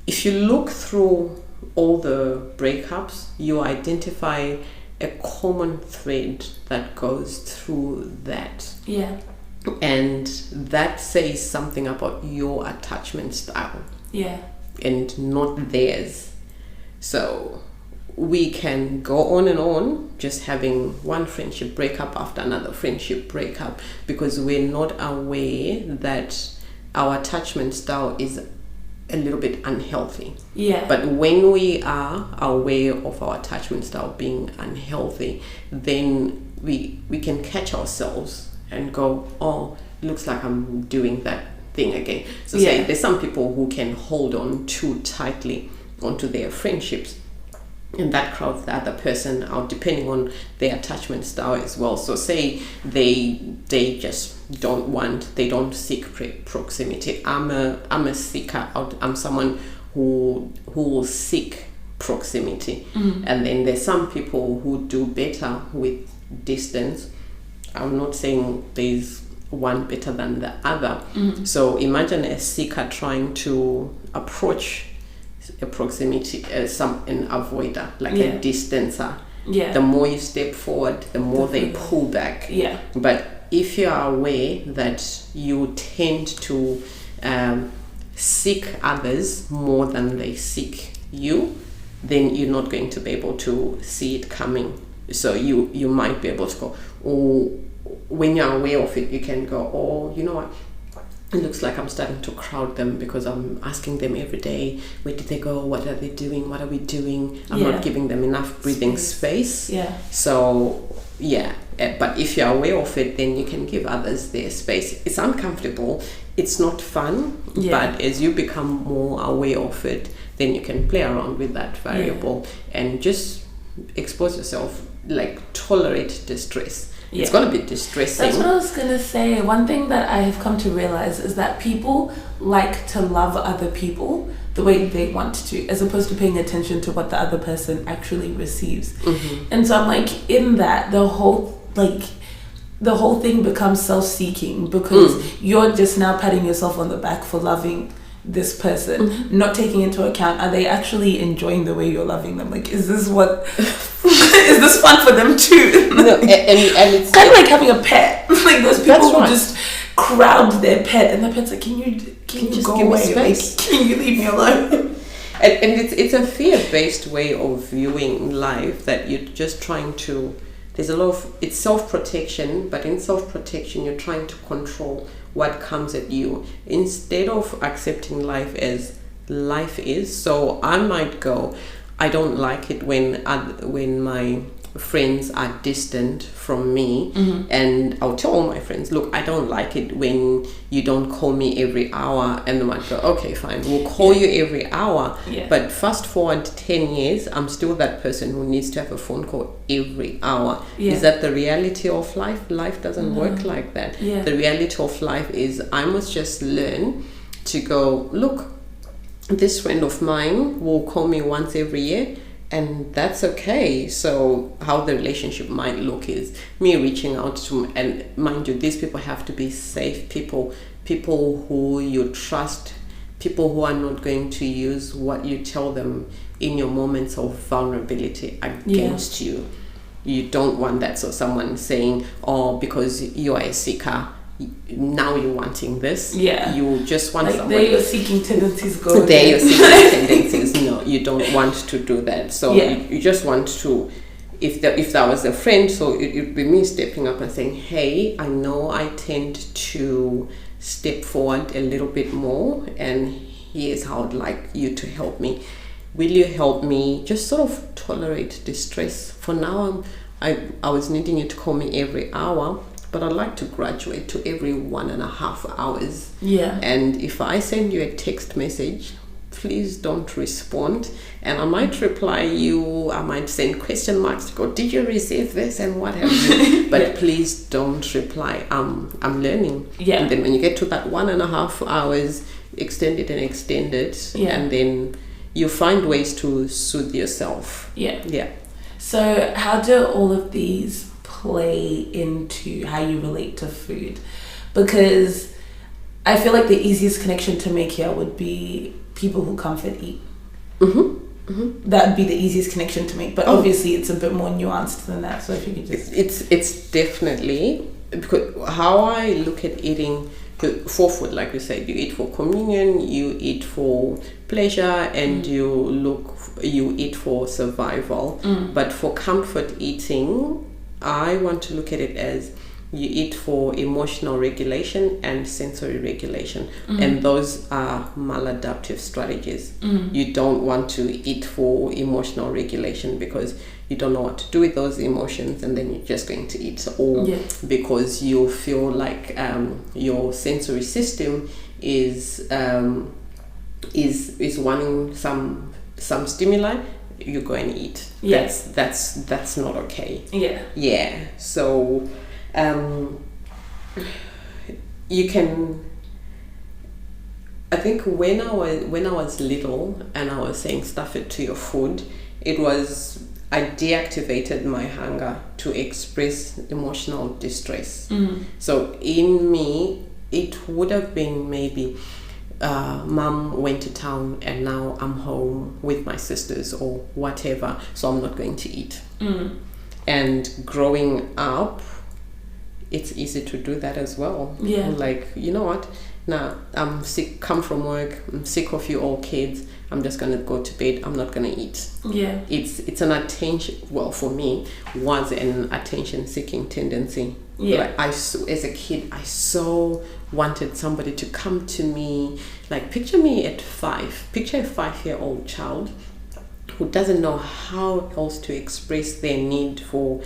Speaker 2: If you look through all the breakups, you identify a common thread that goes through that. And that says something about your attachment style. And not theirs. So we can go on and on just having one friendship breakup after another friendship breakup because we're not aware that our attachment style is a little bit unhealthy.
Speaker 1: Yeah.
Speaker 2: But when we are aware of our attachment style being unhealthy, then we can catch ourselves and go, oh, looks like I'm doing that thing again. So say there's some people who can hold on too tightly onto their friendships, and that crowds the other person out depending on their attachment style as well. So say they just they don't seek proximity. I'm a seeker out. I'm someone who will seek proximity. And then there's some people who do better with distance. I'm not saying there's one better than the other. So imagine a seeker trying to approach a proximity, an avoider, like a distancer. The more you step forward, the more they pull back. But if you are aware that you tend to seek others more than they seek you, then you're not going to be able to see it coming. So you might be able to go, oh, when you're aware of it, you can go, oh, you know what, it looks like I'm starting to crowd them because I'm asking them every day, where did they go, what are they doing, what are we doing? I'm not giving them enough breathing space. So but if you're aware of it, then you can give others their space. It's uncomfortable, it's not fun, but as you become more aware of it, then you can play around with that variable and just expose yourself, like tolerate distress. It's going to be distressing.
Speaker 1: That's what I was going to say. One thing that I have come to realize is that people like to love other people the way they want to, as opposed to paying attention to what the other person actually receives. And so I'm like, in that, the whole thing becomes self-seeking because you're just now patting yourself on the back for loving this person, not taking into account, are they actually enjoying the way you're loving them? Like, is this is this fun for them too?
Speaker 2: No, and it's
Speaker 1: kind of like having a pet. Like those people who just crowd their pet, and the pet's like, can you just go away? Like, can you leave me alone?
Speaker 2: And it's a fear-based way of viewing life, that you're just trying to. There's a lot of, it's self-protection, but in self-protection you're trying to control what comes at you instead of accepting life as life is. So I might go, I don't like it when my friends are distant from me, and I'll tell all my friends, look, I don't like it when you don't call me every hour, and they might go, okay, fine, we'll call you every hour, but fast forward 10 years, I'm still that person who needs to have a phone call every hour. Is that the reality of life? Life doesn't work like that. The reality of life is I must just learn to go, look, this friend of mine will call me once every year, and that's okay. So how the relationship might look is me reaching out to, and mind you, these people have to be safe people who you trust, people who are not going to use what you tell them in your moments of vulnerability against you. You don't want that. So someone saying, oh, because you are a seeker, now you're wanting this. You just want, like, someone. There your
Speaker 1: seeking tendencies go.
Speaker 2: There your seeking tendencies. No, you don't want to do that. So you just want to. If that was a friend, so it would be me stepping up and saying, hey, I know I tend to step forward a little bit more, and here's how I'd like you to help me. Will you help me just sort of tolerate distress? For now, I was needing you to call me every hour, but I'd like to graduate to every 1.5 hours. And if I send you a text message, please don't respond. And I might reply you, I might send question marks to go, did you receive this and what have you? But please don't reply. I'm learning. And then when you get to that 1.5 hours, extend it, and then you find ways to soothe yourself.
Speaker 1: So how do all of these play into how you relate to food? Because I feel like the easiest connection to make here would be people who comfort eat. That would be the easiest connection to make, but obviously it's a bit more nuanced than that. So if you could just...
Speaker 2: It's definitely, because how I look at eating for food, like you said, you eat for communion, you eat for pleasure, and you eat for survival. But for comfort eating, I want to look at it as you eat for emotional regulation and sensory regulation, and those are maladaptive strategies. You don't want to eat for emotional regulation because you don't know what to do with those emotions, and then you're just going to eat, or because you feel like your sensory system is wanting some stimuli, you go and eat. That's not okay. So you can, I think when I was little and I was saying stuff it to your food, it was, I deactivated my hunger to express emotional distress. So in me, it would have been maybe mom went to town and now I'm home with my sisters or whatever, so I'm not going to eat. And growing up, it's easy to do that as well. Like, you know what, now I'm sick, come from work, I'm sick of you all kids, I'm just gonna go to bed, I'm not gonna eat. It's an attention, well, for me was an attention seeking tendency. Like as a kid, I so wanted somebody to come to me. Like, picture me at 5, picture a 5-year-old child who doesn't know how else to express their need for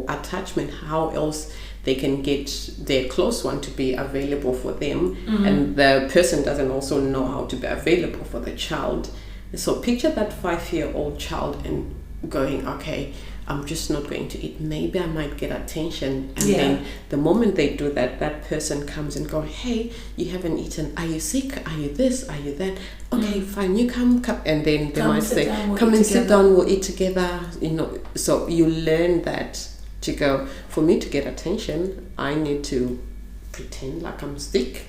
Speaker 2: attachment, how else they can get their close one to be available for them, and the person doesn't also know how to be available for the child. So picture that 5-year-old child and going, okay, I'm just not going to eat, maybe I might get attention, and then the moment they do that, that person comes and go, hey, you haven't eaten, are you sick, are you this, are you that, okay, fine, you come, and then they might say, come and sit down, we'll eat together, you know. So you learn that to go, for me to get attention, I need to pretend like I'm sick.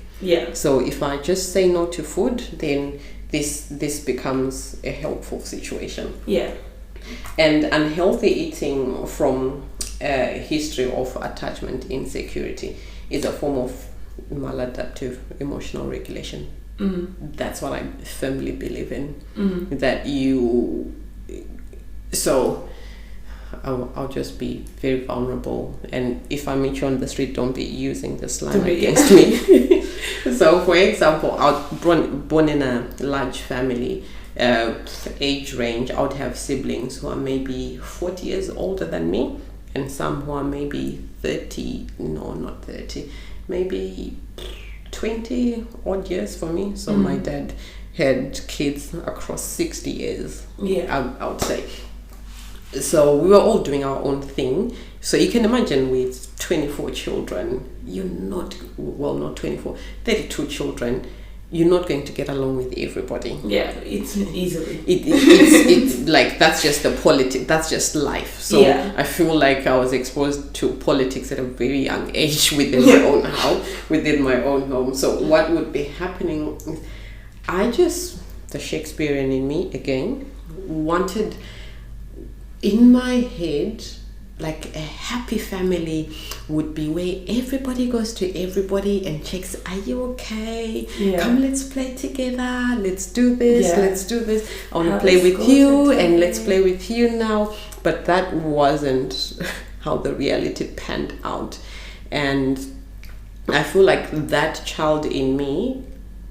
Speaker 2: So if I just say no to food, then this becomes a helpful situation. And unhealthy eating from a history of attachment insecurity is a form of maladaptive emotional regulation. That's what I firmly believe in. That you, so I'll just be very vulnerable, and if I meet you on the street, don't be using the slang against me. So for example, I was born in a large family. Age range, I would have siblings who are maybe 40 years older than me, and some who are maybe 30, no, not 30, maybe 20 odd years for me. So my dad had kids across 60 years, I would say. So we were all doing our own thing. So you can imagine with 24 children, you're not, well, not 24, 32 children, you're not going to get along with everybody.
Speaker 1: It's easily.
Speaker 2: It's like, that's just the politics, that's just life. So I feel like I was exposed to politics at a very young age within my own house, within my own home. So what would be happening is the Shakespearean in me again, wanted in my head, like a happy family would be where everybody goes to everybody and checks, are you okay? Come, let's play together, let's do this, let's do this, I want to play with you, and let's play with you now. But that wasn't how the reality panned out. And I feel like that child in me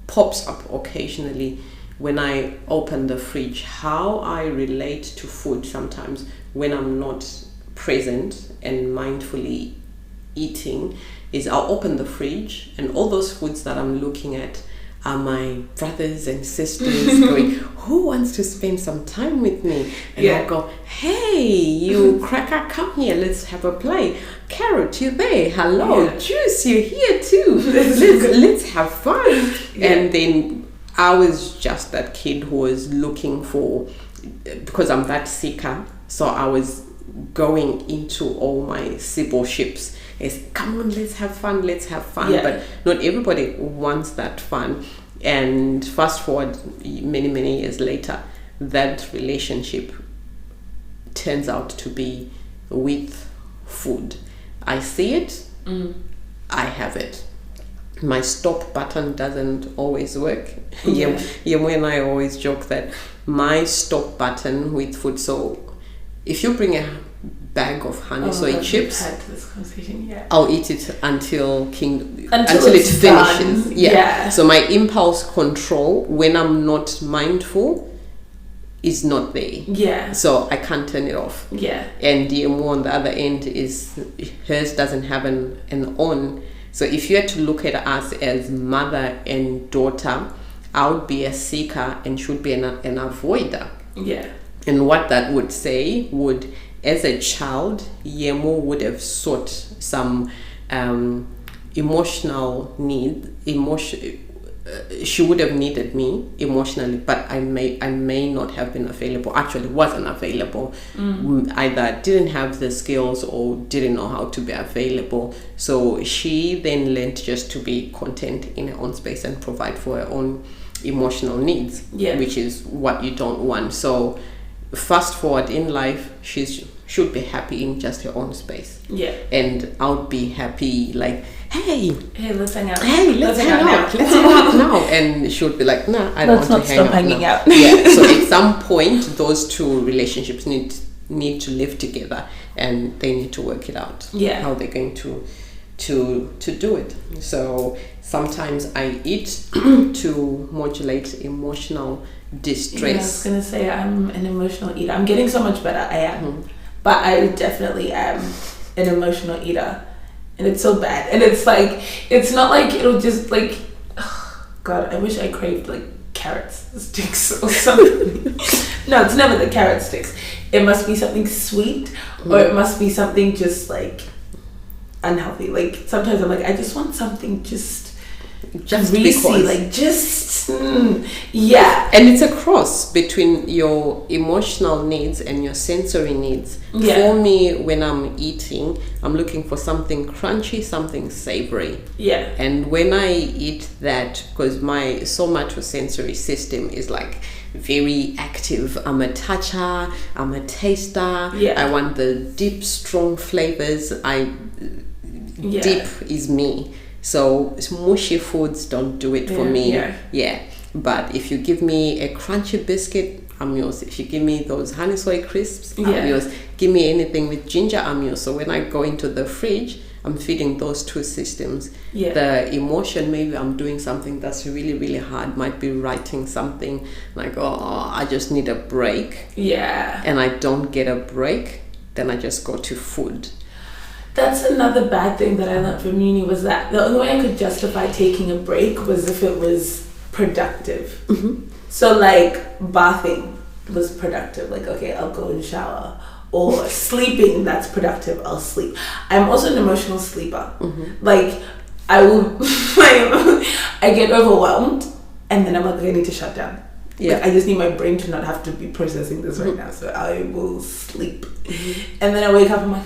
Speaker 2: pops up occasionally when I open the fridge. How I relate to food sometimes when I'm not present and mindfully eating is I'll open the fridge, and all those foods that I'm looking at are my brothers and sisters going, who wants to spend some time with me? And I'll go, hey, you cracker, come here, let's have a play. Carrot, you there? Hello. Juice, you're here too. Let's have fun. And then I was just that kid who was looking for, because I'm that seeker, so I was going into all my sibleships is, come on, let's have fun. But not everybody wants that fun. And fast forward many years later, that relationship turns out to be with food. I see it, I have it. my stop button doesn't always work.
Speaker 1: Yeah.
Speaker 2: Yemo and I always joke that my stop button with food, so if you bring a bag of honey soy chips,
Speaker 1: had this conversation, yeah.
Speaker 2: I'll eat it until it
Speaker 1: it's
Speaker 2: finishes.
Speaker 1: Done. Yeah.
Speaker 2: So my impulse control when I'm not mindful is not there.
Speaker 1: Yeah.
Speaker 2: So I can't turn it off.
Speaker 1: Yeah.
Speaker 2: And DMO on the other end is hers doesn't have an on. So if you had to look at us as mother and daughter, I would be a seeker and should be an avoider.
Speaker 1: Yeah.
Speaker 2: And what that would say would, as a child, Yemo would have sought some emotional need. She would have needed me emotionally, but I may not have been available. Actually, wasn't available. Either didn't have the skills or didn't know how to be available. So she then learned just to be content in her own space and provide for her own emotional needs, which is what you don't want. So fast forward in life, she should be happy in just her own space. Yeah. And I would be happy like, hey, let's hang out. Hey, let's hang out. Let's hang out now. And she would be like, nah, I don't want to hang out. Let's not stop hanging out. Yeah. So at some point, those two relationships need to live together, and they need to work it out. Yeah. How they're going to do it. So sometimes I eat to modulate emotional distress. Yeah, I
Speaker 1: was gonna say I'm an emotional eater. I'm getting so much better. I am, but I definitely am an emotional eater. And it's so bad. And it's like, it's not like it'll just like, oh God, I wish I craved like carrot sticks or something. No, it's never the carrot sticks. It must be something sweet, or it must be something just like unhealthy. Like sometimes I'm like, I just want something just greasy, like yeah.
Speaker 2: And it's a cross between your emotional needs and your sensory needs. For me, when I'm eating, I'm looking for something crunchy, something savory. Yeah. And when I eat that, because my somatosensory system is like very active. I'm a toucher, I'm a taster. Yeah. I want the deep, strong flavors. Deep is me. So mushy foods don't do it for me. Yeah. But if you give me a crunchy biscuit, I'm yours. If you give me those honey soy crisps, I'm yours. Give me anything with ginger, I'm yours. So when I go into the fridge, I'm feeding those two systems. Yeah. The emotion, maybe I'm doing something that's really, really hard, might be writing something like, I just need a break. Yeah. And I don't get a break, then I just go to food.
Speaker 1: That's another bad thing that I learned from uni, was that the only way I could justify taking a break was if it was productive. Mm-hmm. So like bathing was productive. Like, okay, I'll go and shower. Or sleeping, that's productive, I'll sleep. I'm also an emotional sleeper. Mm-hmm. Like I will, I get overwhelmed and then I'm like, I need to shut down. Yeah. Like, I just need my brain to not have to be processing this right now. So I will sleep. Mm-hmm. And then I wake up, I'm like,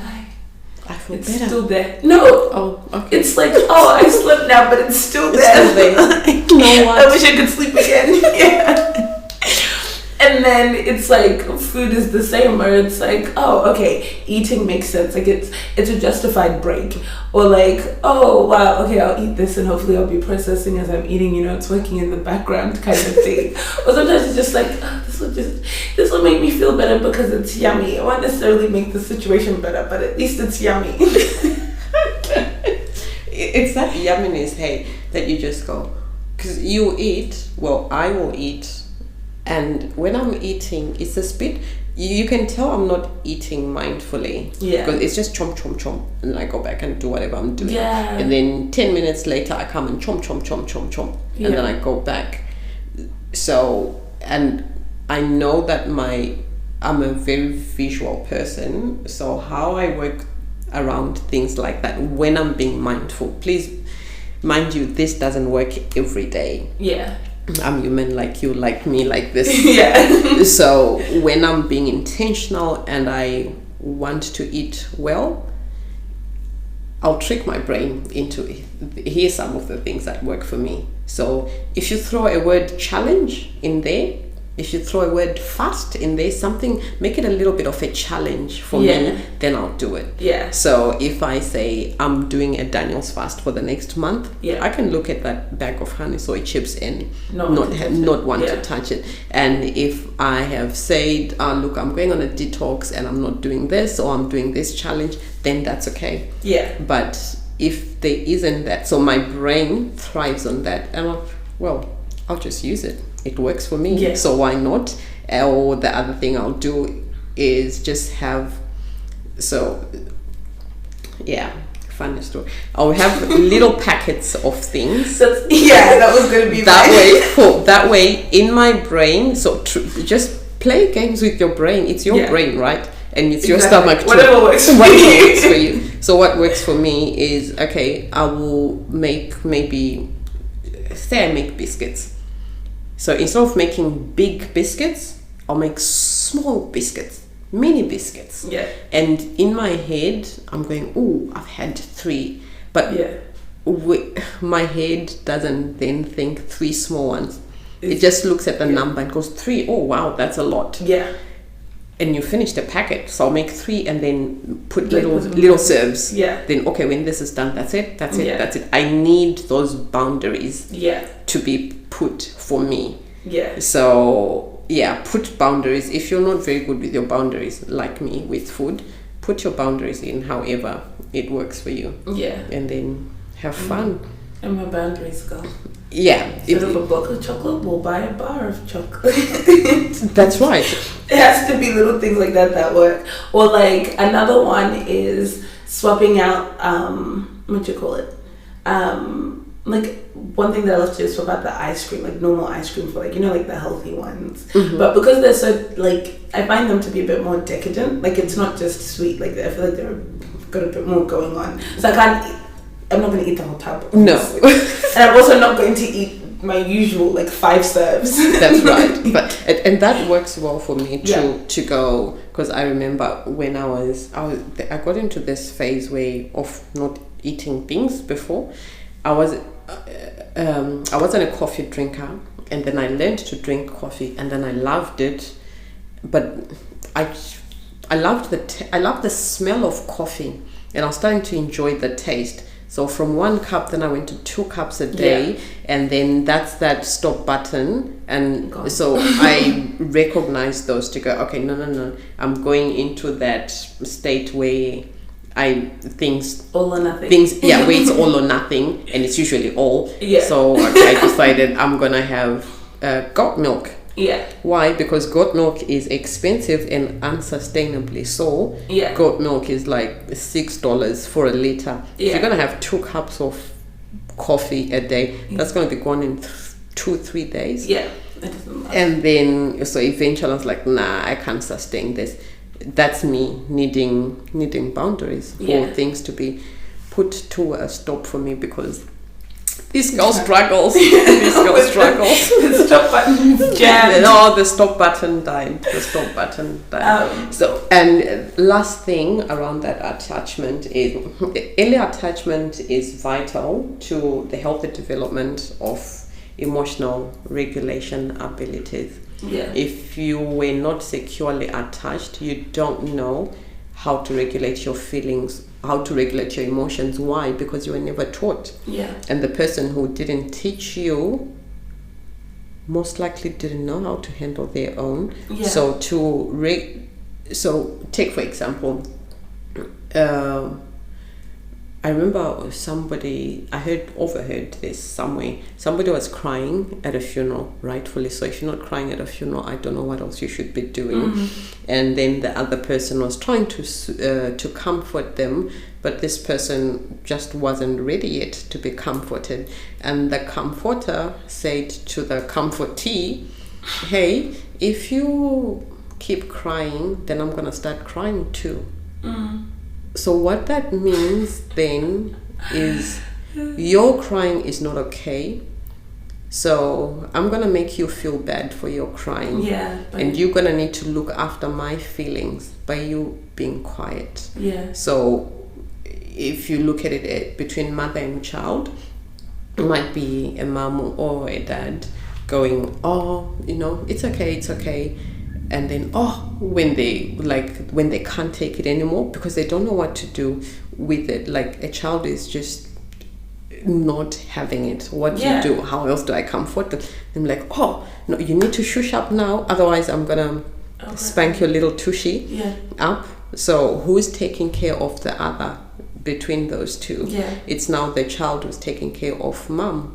Speaker 2: I feel
Speaker 1: it's
Speaker 2: better.
Speaker 1: Still there. No.
Speaker 2: Oh, okay.
Speaker 1: It's like, I slept now, but it's still there.
Speaker 2: You know what?
Speaker 1: I wish I could sleep again. Yeah. And then it's like food is the same, where it's like, okay, eating makes sense. Like it's a justified break. Or like, wow, okay, I'll eat this and hopefully I'll be processing as I'm eating, it's working in the background kind of thing. Or sometimes it's just like, this will make me feel better because it's yummy. It won't necessarily make the situation better, but at least it's yummy.
Speaker 2: It's that yumminess, hey, that you just go, because you eat, I will eat. And when I'm eating, it's a spit. You can tell I'm not eating mindfully. Yeah. Because it's just chomp, chomp, chomp. And I go back and do whatever I'm doing. Yeah. And then 10 minutes later, I come and chomp, chomp, chomp, chomp, chomp. Yeah. And then I go back. So, and I know that I'm a very visual person. So how I work around things like that when I'm being mindful, please, mind you, this doesn't work every day. Yeah. I'm human like you, like me, like this. Yeah. So when I'm being intentional and I want to eat well, I'll trick my brain into it. Here's some of the things that work for me. So if you throw a word challenge in there, if you throw a word fast in there, something, make it a little bit of a challenge for me, then I'll do it.
Speaker 1: Yeah.
Speaker 2: So if I say I'm doing a Daniel's fast for the next month, I can look at that bag of honey soy chips and not want to touch it. And if I have said, look, I'm going on a detox and I'm not doing this, or I'm doing this challenge, then that's okay.
Speaker 1: Yeah.
Speaker 2: But if there isn't that, so my brain thrives on that, and I'll just use it. It works for me, so why not? Or the other thing I'll do is just have, funny story. I'll have little packets of things.
Speaker 1: That was going to be
Speaker 2: that way in my brain. So just play games with your brain. It's your brain, right? And it's your stomach too.
Speaker 1: Whatever works for
Speaker 2: you. So what works for me is, okay, I will make say I make biscuits. So instead of making big biscuits, I'll make small biscuits, mini biscuits.
Speaker 1: Yeah.
Speaker 2: And in my head, I'm going, oh, I've had 3. But my head doesn't then think 3 small ones. It just looks at the number and goes 3. Oh, wow, that's a lot.
Speaker 1: Yeah.
Speaker 2: And you finish the packet. So I'll make 3 and then put little serves.
Speaker 1: Yeah.
Speaker 2: Then, okay, when this is done, that's it. I need those boundaries to be put for me.
Speaker 1: Yeah.
Speaker 2: So, put boundaries. If you're not very good with your boundaries, like me with food, put your boundaries in however it works for you. Yeah. And then have fun.
Speaker 1: And my boundaries go.
Speaker 2: Yeah.
Speaker 1: Instead of a block of chocolate, we'll buy a bar of chocolate.
Speaker 2: That's right.
Speaker 1: It has to be little things like that work. Or like another one is swapping out, what do you call it? Like one thing that I love to do is swap out the ice cream, like normal ice cream for like, like the healthy ones. Mm-hmm. But because they're so like, I find them to be a bit more decadent. Like it's not just sweet. Like I feel like they've got a bit more going on. So I'm not going to eat the whole tub.
Speaker 2: No.
Speaker 1: And I'm also not going to eat my usual like 5 serves.
Speaker 2: That's right. But and that works well for me to go, because I remember when I got into this phase of not eating things before. I wasn't a coffee drinker, and then I learned to drink coffee, and then I loved it, but I loved the smell of coffee, and I was starting to enjoy the taste. So from 1 cup, then I went to 2 cups a day, and then that's that stop button. And so I recognized those to go, okay, no, I'm going into that state where things
Speaker 1: all or nothing.
Speaker 2: Where it's all or nothing, and it's usually all. Yeah. So I decided I'm gonna have goat milk. Yeah. Why? Because goat milk is expensive and unsustainably so. Yeah. Goat milk is like $6 for a liter. Yeah. If you're gonna have 2 cups of coffee a day, that's gonna be gone in 2-3 days. Yeah. That doesn't last. And then so eventually I was like, nah, I can't sustain this. That's me needing boundaries for things to be put to a stop for me, because this girl struggles. The
Speaker 1: stop button's jammed.
Speaker 2: No, the stop button died. So, and last thing around that attachment is early attachment is vital to the healthy development of emotional regulation abilities. Yeah. If you were not securely attached, you don't know how to regulate your feelings, how to regulate your emotions. Why? Because you were never taught. Yeah. And the person who didn't teach you most likely didn't know how to handle their own. Yeah. So take for example, I remember I overheard this somewhere. Somebody was crying at a funeral, rightfully so. If you're not crying at a funeral, I don't know what else you should be doing. Mm-hmm. And then the other person was trying to comfort them, but this person just wasn't ready yet to be comforted. And the comforter said to the comfortee, hey, if you keep crying, then I'm going to start crying too. Mm. So what that means then is your crying is not okay. So I'm going to make you feel bad for your crying. Yeah. And you're going to need to look after my feelings by you being quiet. Yeah. So if you look at it between mother and child, it might be a mom or a dad going, oh, it's okay, and then when they can't take it anymore because they don't know what to do with it. Like a child is just not having it. What do you do? How else do I comfort them? I'm like, oh no, you need to shush up now, otherwise I'm gonna spank your little tushy up. So who's taking care of the other between those two? It's now the child who's taking care of mom.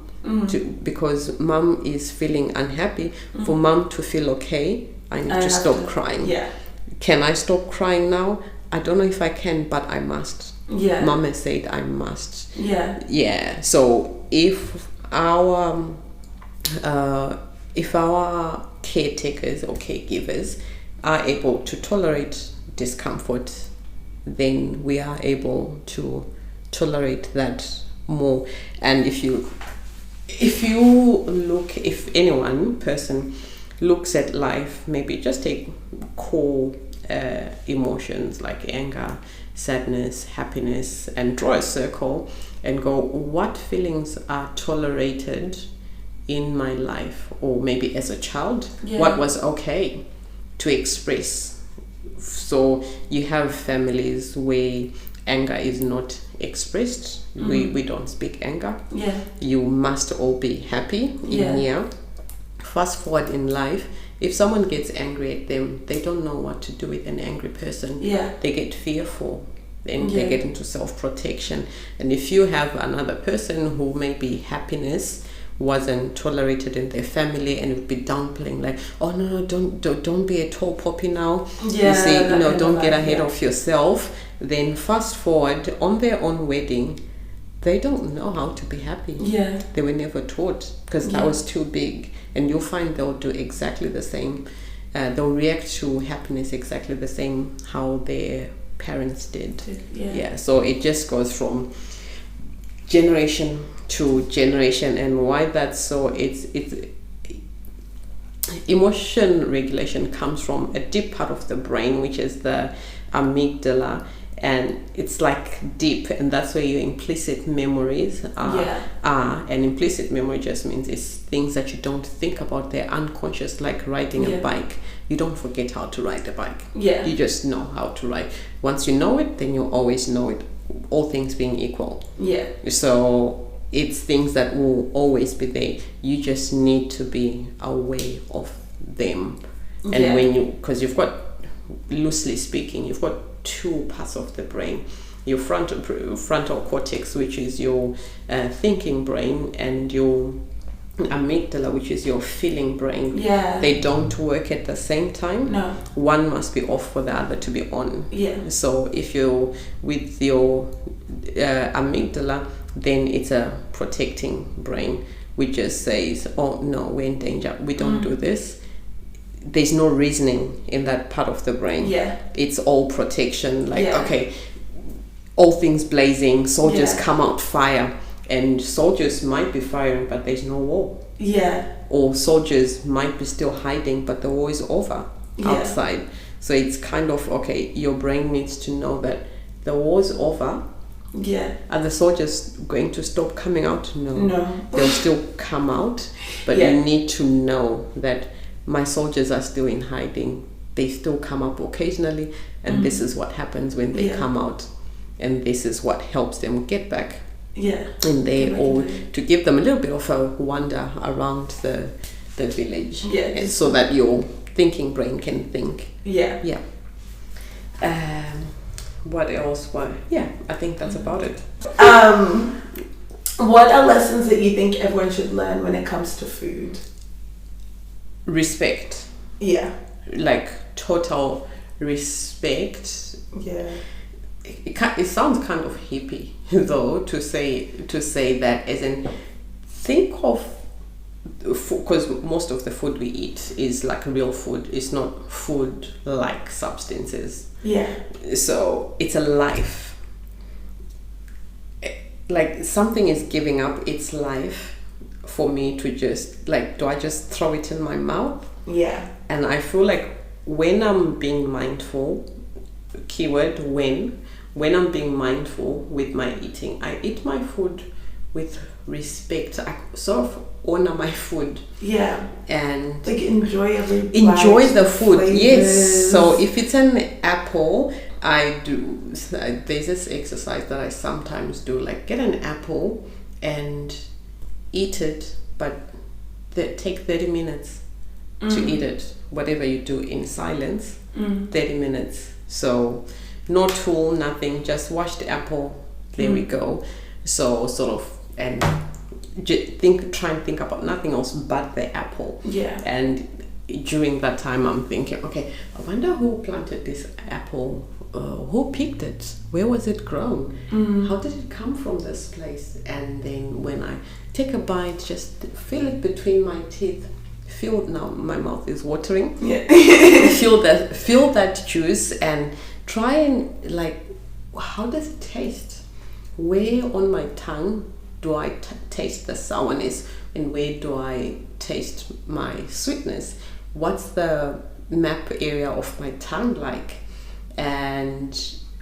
Speaker 2: Because mom is feeling unhappy. For mom to feel okay, I need to stop crying. Can I stop crying now? I don't know if I can, but I must. Mom has said I must. So if our caretakers or caregivers are able to tolerate discomfort, then we are able to tolerate that more. And if person looks at life, maybe just take core emotions like anger, sadness, happiness, and draw a circle and go, what feelings are tolerated in my life, or maybe as a child, what was okay to express. So you have families where anger is not expressed. We don't speak anger. You must all be happy in here. Fast forward in life, if someone gets angry at them, they don't know what to do with an angry person. They get fearful, then they get into self-protection. And if you have another person who maybe happiness wasn't tolerated in their family and would be downplaying, like, oh no, don't be a tall poppy now, you see, don't get ahead of yourself, then fast forward on their own wedding, they don't know how to be happy. They were never taught, because that was too big. And you'll find they'll do exactly the same. They'll react to happiness exactly the same how their parents did. So it just goes from generation to generation. And why that's so, it's emotion regulation comes from a deep part of the brain, which is the amygdala. And it's like deep, and that's where your implicit memories are. And implicit memory just means it's things that you don't think about. They're unconscious, like riding a bike. You don't forget how to ride a bike. You just know how to ride. Once you know it, then you always know it, all things being equal. So it's things that will always be there. You just need to be aware of them. And when because you've got, loosely speaking, you've got two parts of the brain: your frontal cortex, which is your thinking brain, and your amygdala, which is your feeling brain. They don't work at the same time. One must be off for the other to be on. So if you're with your amygdala, then it's a protecting brain, which just says, oh no, we're in danger, we don't do this. There's no reasoning in that part of the brain. It's all protection, like okay, all things blazing, soldiers come out, fire, and soldiers might be firing but there's no war. Or soldiers might be still hiding but the war is over outside. So it's kind of, okay, your brain needs to know that the war's over. Are the soldiers going to stop coming out? No. They'll still come out, but you need to know that my soldiers are still in hiding. They still come up occasionally, and this is what happens when they come out, and this is what helps them get back. And they all, to give them a little bit of a wander around the village, and so that your thinking brain can think. What else? I think that's about it.
Speaker 1: What are lessons that you think everyone should learn when it comes to food?
Speaker 2: Respect. Like total respect. It sounds kind of hippie though to say that, as in, think of, because most of the food we eat is like real food. It's not food like substances. So it's a life. Like something is giving up its life for me to just, like, do I just throw it in my mouth? And I feel like when I'm being mindful, keyword when I'm being mindful with my eating, I eat my food with respect. I sort of honor my food.
Speaker 1: Yeah.
Speaker 2: And
Speaker 1: like enjoy
Speaker 2: the food.
Speaker 1: flavors.
Speaker 2: Yes. So if it's an apple, I do. There's this exercise that I sometimes do, like get an apple and eat it, but take 30 minutes to eat it. Whatever you do in silence, 30 minutes. So no tool, nothing. Just wash the apple. There we go. So sort of and try and think about nothing else but the apple.
Speaker 1: Yeah.
Speaker 2: And during that time, I'm thinking, okay, I wonder who planted this apple. Who picked it? Where was it grown? How did it come from this place? And then when I take a bite, just feel it between my teeth. Now my mouth is watering. Yeah. feel that juice and try and like, how does it taste? Where on my tongue do I taste the sourness, and where do I taste my sweetness? What's the map area of my tongue like? And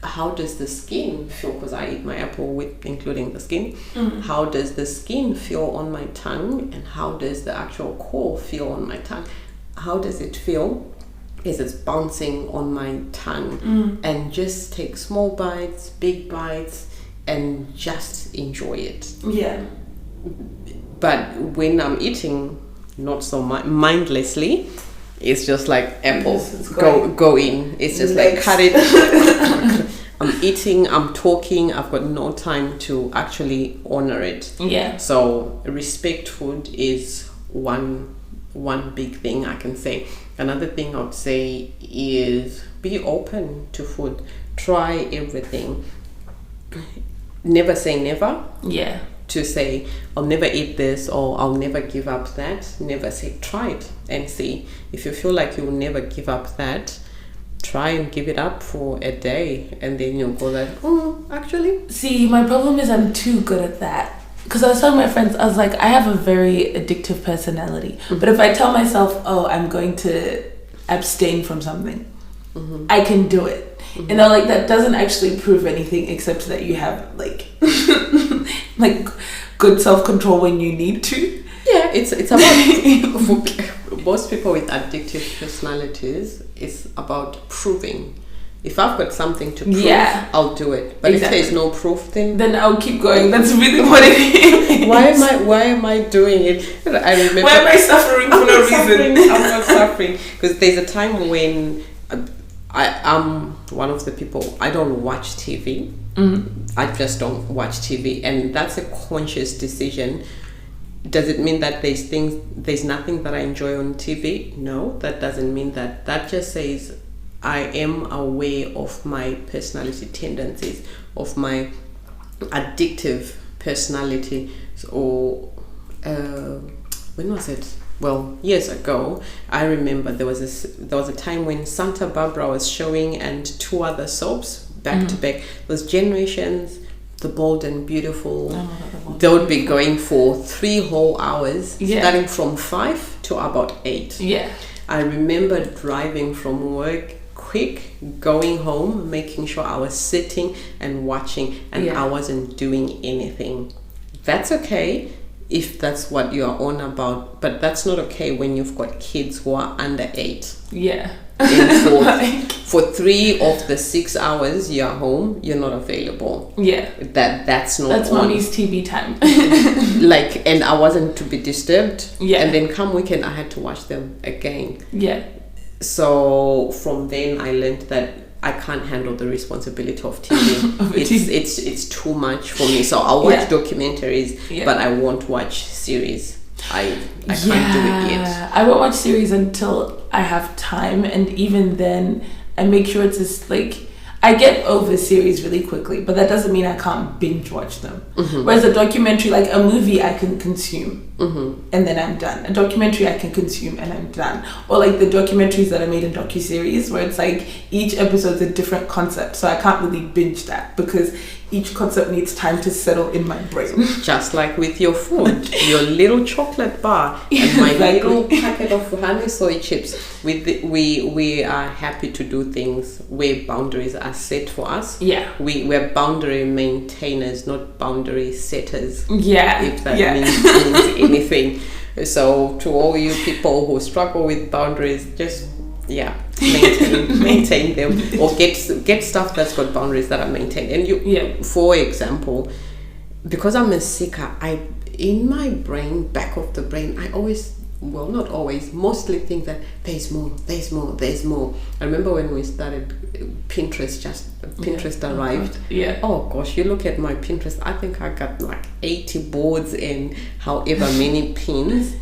Speaker 2: how does the skin feel? Because I eat my apple with including the skin. How does the skin feel on my tongue, and how does the actual core feel on my tongue? How does it feel? Is it bouncing on my tongue? And just take small bites, big bites, and just enjoy it.
Speaker 1: Yeah.
Speaker 2: But when I'm eating, not so mindlessly, it's just like apple, go in. It's just like cut it. I'm eating, I'm talking, I've got no time to actually honor it.
Speaker 1: Yeah.
Speaker 2: So respect food is one big thing I can say. Another thing I would say is be open to food. Try everything. Never say never.
Speaker 1: Yeah.
Speaker 2: To say, I'll never eat this or I'll never give up that. Never say, try it and see. If you feel like you'll never give up that, try and give it up for a day, and then you'll go like, oh, actually.
Speaker 1: See, my problem is I'm too good at that. Because I was telling my friends, I was like, I have a very addictive personality. But if I tell myself, oh, I'm going to abstain from something, I can do it. And they're like, that doesn't actually prove anything except that you have like like good self-control when you need to.
Speaker 2: Yeah, it's about for most people with addictive personalities, it's about proving. If I've got something to prove, I'll do it. But if there's no proof, then
Speaker 1: I'll keep going. That's really what it is.
Speaker 2: Why am I doing it? I remember.
Speaker 1: Why am I suffering for no reason?
Speaker 2: I'm not suffering because there's a time when I'm one of the people, I don't watch TV. I just don't watch TV, and that's a conscious decision. Does it mean that there's nothing that I enjoy on TV? No, that doesn't mean that. That just says I am aware of my personality tendencies, of my addictive personality. So, when was it? Well, years ago, I remember there was a time when Santa Barbara was showing, and two other soaps back to back. Those Generations, The Bold and Beautiful, they would be going for 3 whole hours, starting from 5 to about 8. Yeah. I remember driving from work quick, going home, making sure I was sitting and watching, and I wasn't doing anything. That's okay if that's what you're on about, but that's not okay when you've got kids who are under 8. Yeah. And for 3 of the 6 hours you're home, you're not available. Yeah. That's
Speaker 1: mommy's TV time.
Speaker 2: Like, and I wasn't to be disturbed. Yeah. And then come weekend, I had to watch them again. Yeah. So from then I learned that I can't handle the responsibility of TV. It's too much for me. So I'll watch documentaries, but I won't watch series. I can't do it yet.
Speaker 1: I won't watch series until I have time, and even then I make sure it's just like, I get over series really quickly, but that doesn't mean I can't binge watch them. Whereas a documentary, like a movie, I can consume and then I'm done. A documentary I can consume and I'm done. Or like the documentaries that are made in docuseries, where it's like each episode's a different concept, so I can't really binge that, because each concept needs time to settle in my brain.
Speaker 2: Just like with your food, your little chocolate bar and my little packet of honey soy chips. We are happy to do things where boundaries are set for us.
Speaker 1: Yeah.
Speaker 2: We're boundary maintainers, not boundary setters.
Speaker 1: Yeah.
Speaker 2: If that means anything. So to all you people who struggle with boundaries, just maintain them, or get stuff that's got boundaries that are maintained. And for example, because I'm a seeker, in my brain, back of the brain, I always, well, not always, mostly think that there's more. I remember when we started Pinterest arrived. Oh gosh, you look at my Pinterest, I think I got like 80 boards and however many pins.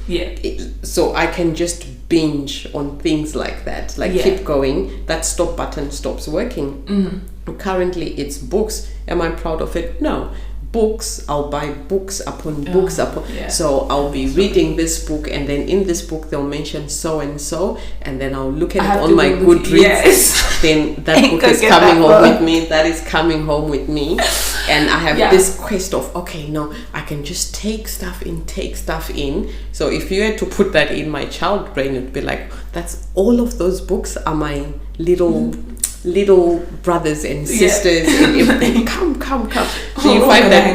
Speaker 2: So I can just binge on things like that, keep going. That stop button stops working. Currently it's books. Am I proud of it? No. Books, I'll buy books upon books upon. So I'll be reading this book, and then in this book they'll mention so and so, and then I'll look at it on my Goodreads. Then that book is coming home with me. That is coming home with me, and I have this quest of, okay, no, I can just take stuff in. So if you had to put that in my child brain, it'd be like, that's all of those books are my little brothers and sisters and everything. Come. So you find that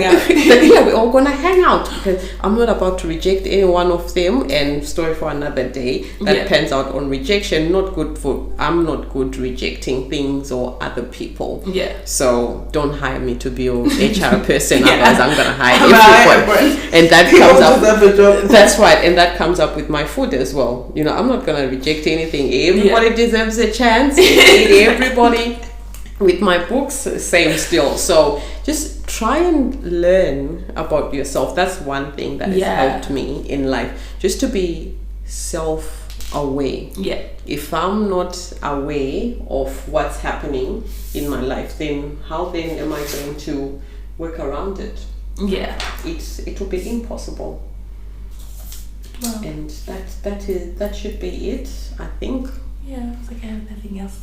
Speaker 2: we're all gonna hang out, because I'm not about to reject any one of them, and story for another day. That pans out on rejection. I'm not good rejecting things or other people. So don't hire me to be your HR person, otherwise I'm gonna hire everyone. And that comes up. That's right, and that comes up with my food as well. I'm not gonna reject anything. Everybody deserves a chance. Everybody. With my books, same still. So just try and learn about yourself. That's one thing that has helped me in life, just to be self-aware. If I'm not aware of what's happening in my life, then how then am I going to work around it? It will be impossible. And that should be it, I think.
Speaker 1: It's like I have nothing else.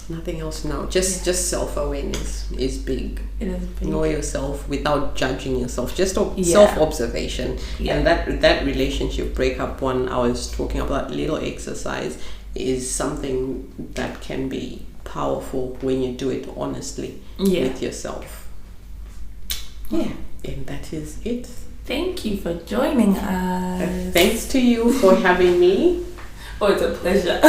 Speaker 2: Nothing else now. Just self-awareness is big.
Speaker 1: It is big.
Speaker 2: Know yourself without judging yourself. Just self-observation. And that relationship breakup one I was talking about, little exercise, is something that can be powerful when you do it honestly with yourself. And that is it.
Speaker 1: Thank you for joining us.
Speaker 2: Thanks to you for having me.
Speaker 1: Oh, it's a pleasure.